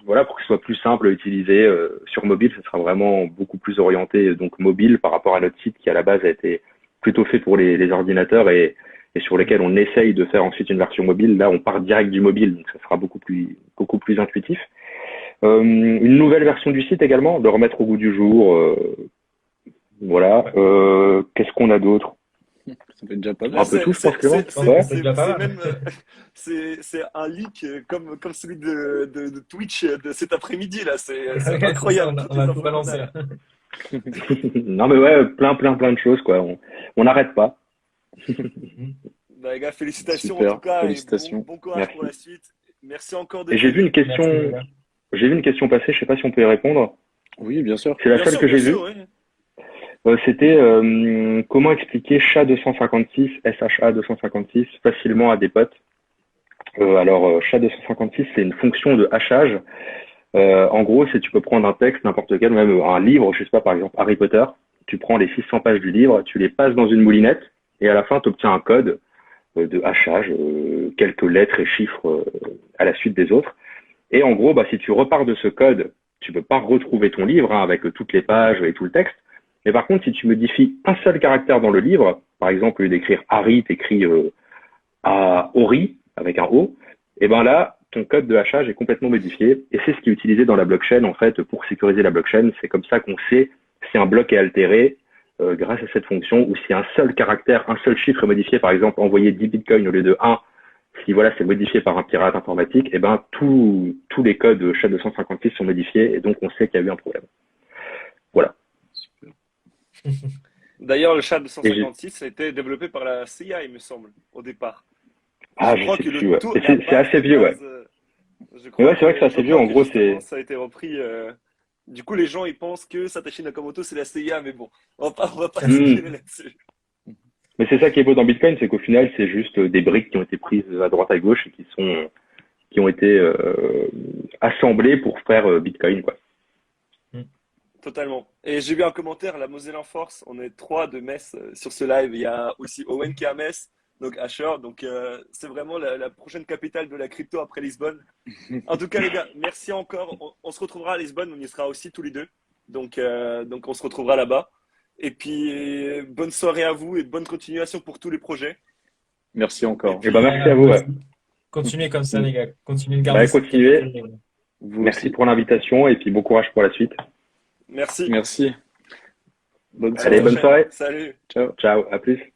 voilà, pour que ce soit plus simple à utiliser sur mobile, ce sera vraiment beaucoup plus orienté donc mobile par rapport à notre site qui à la base a été plutôt fait pour les ordinateurs et sur lesquels on essaye de faire ensuite une version mobile. Là, on part direct du mobile, donc ça sera beaucoup plus intuitif. Une nouvelle version du site également, de remettre au goût du jour. Voilà. Qu'est-ce qu'on a d'autre? Ça fait déjà pas Là, Un mal. peu tout, je pense, Clément. pense Ouais. que c'est déjà pas c'est mal. même c'est un leak comme celui de Twitch de cet après-midi là. C'est Ouais, c'est ça, incroyable. on Toutes a les tout infos qu'on balancé a. là. Non mais ouais, plein de choses quoi. On n'arrête pas. Bah, les gars, félicitations en tout Super, cas et félicitations. bon courage pour Merci. la suite. Merci encore Et d'être venu. Merci les gars. j'ai vu une question passer. Je sais pas si on peut y répondre. Oui, bien sûr. C'est la seule que Bien j'ai vue. sûr, oui. C'était comment expliquer SHA-256, SHA-256 facilement à des potes. Alors SHA-256, c'est une fonction de hachage. En gros, c'est tu peux prendre un texte, n'importe quel, même un livre, je sais pas, par exemple Harry Potter, tu prends les 600 pages du livre, tu les passes dans une moulinette, et à la fin, tu obtiens un code de hachage, quelques lettres et chiffres à la suite des autres. Et en gros, bah, si tu repars de ce code, tu peux pas retrouver ton livre hein, avec toutes les pages et tout le texte. Mais par contre, si tu modifies un seul caractère dans le livre, par exemple, au lieu d'écrire Harry, t'écris à Ori, avec un O, et ben là, ton code de hachage est complètement modifié. Et c'est ce qui est utilisé dans la blockchain, en fait, pour sécuriser la blockchain. C'est comme ça qu'on sait si un bloc est altéré grâce à cette fonction, ou si un seul caractère, un seul chiffre est modifié, par exemple, envoyer 10 bitcoins au lieu de 1, si voilà, c'est modifié par un pirate informatique, et ben tous les codes SHA-256 sont modifiés, et donc on sait qu'il y a eu un problème. Voilà. Super. D'ailleurs, le chat Et j'ai- 256 a été développé par la CIA, il me semble, au départ. Ah, Je je crois sais que plus, ouais. Et la c'est base assez de vieux, ouais. base, je Mais crois ouais, c'est vrai que c'est je assez vieux. crois En que gros, justement c'est ça a été repris. Du coup, les gens ils pensent que Satoshi Nakamoto c'est la CIA, mais bon, on va pas Hmm. spéculer là-dessus. Mais c'est ça qui est beau dans Bitcoin, c'est qu'au final, c'est juste des briques qui ont été prises à droite à gauche et qui ont été assemblées pour faire Bitcoin, quoi. Totalement. Et j'ai vu un commentaire, la Moselle en force, on est trois de Metz sur ce live. Il y a aussi Owen qui est à Metz, donc Asher. Donc c'est vraiment la prochaine capitale de la crypto après Lisbonne. En tout cas, les gars, merci encore. On se retrouvera à Lisbonne, on y sera aussi tous les deux. Donc on se retrouvera là-bas. Et puis, bonne soirée à vous et bonne continuation pour tous les projets. Merci Et encore. Et ben puis, merci à vous. Ouais. Continuez comme ça, les gars. Continuez de Bah, garder cette continuez. qualité. Vous Merci aussi. pour l'invitation et puis bon courage pour la suite. merci. Merci. Bonne À la Allez, soirée. bonne prochaine. soirée. Salut. Ciao. Ciao, à plus.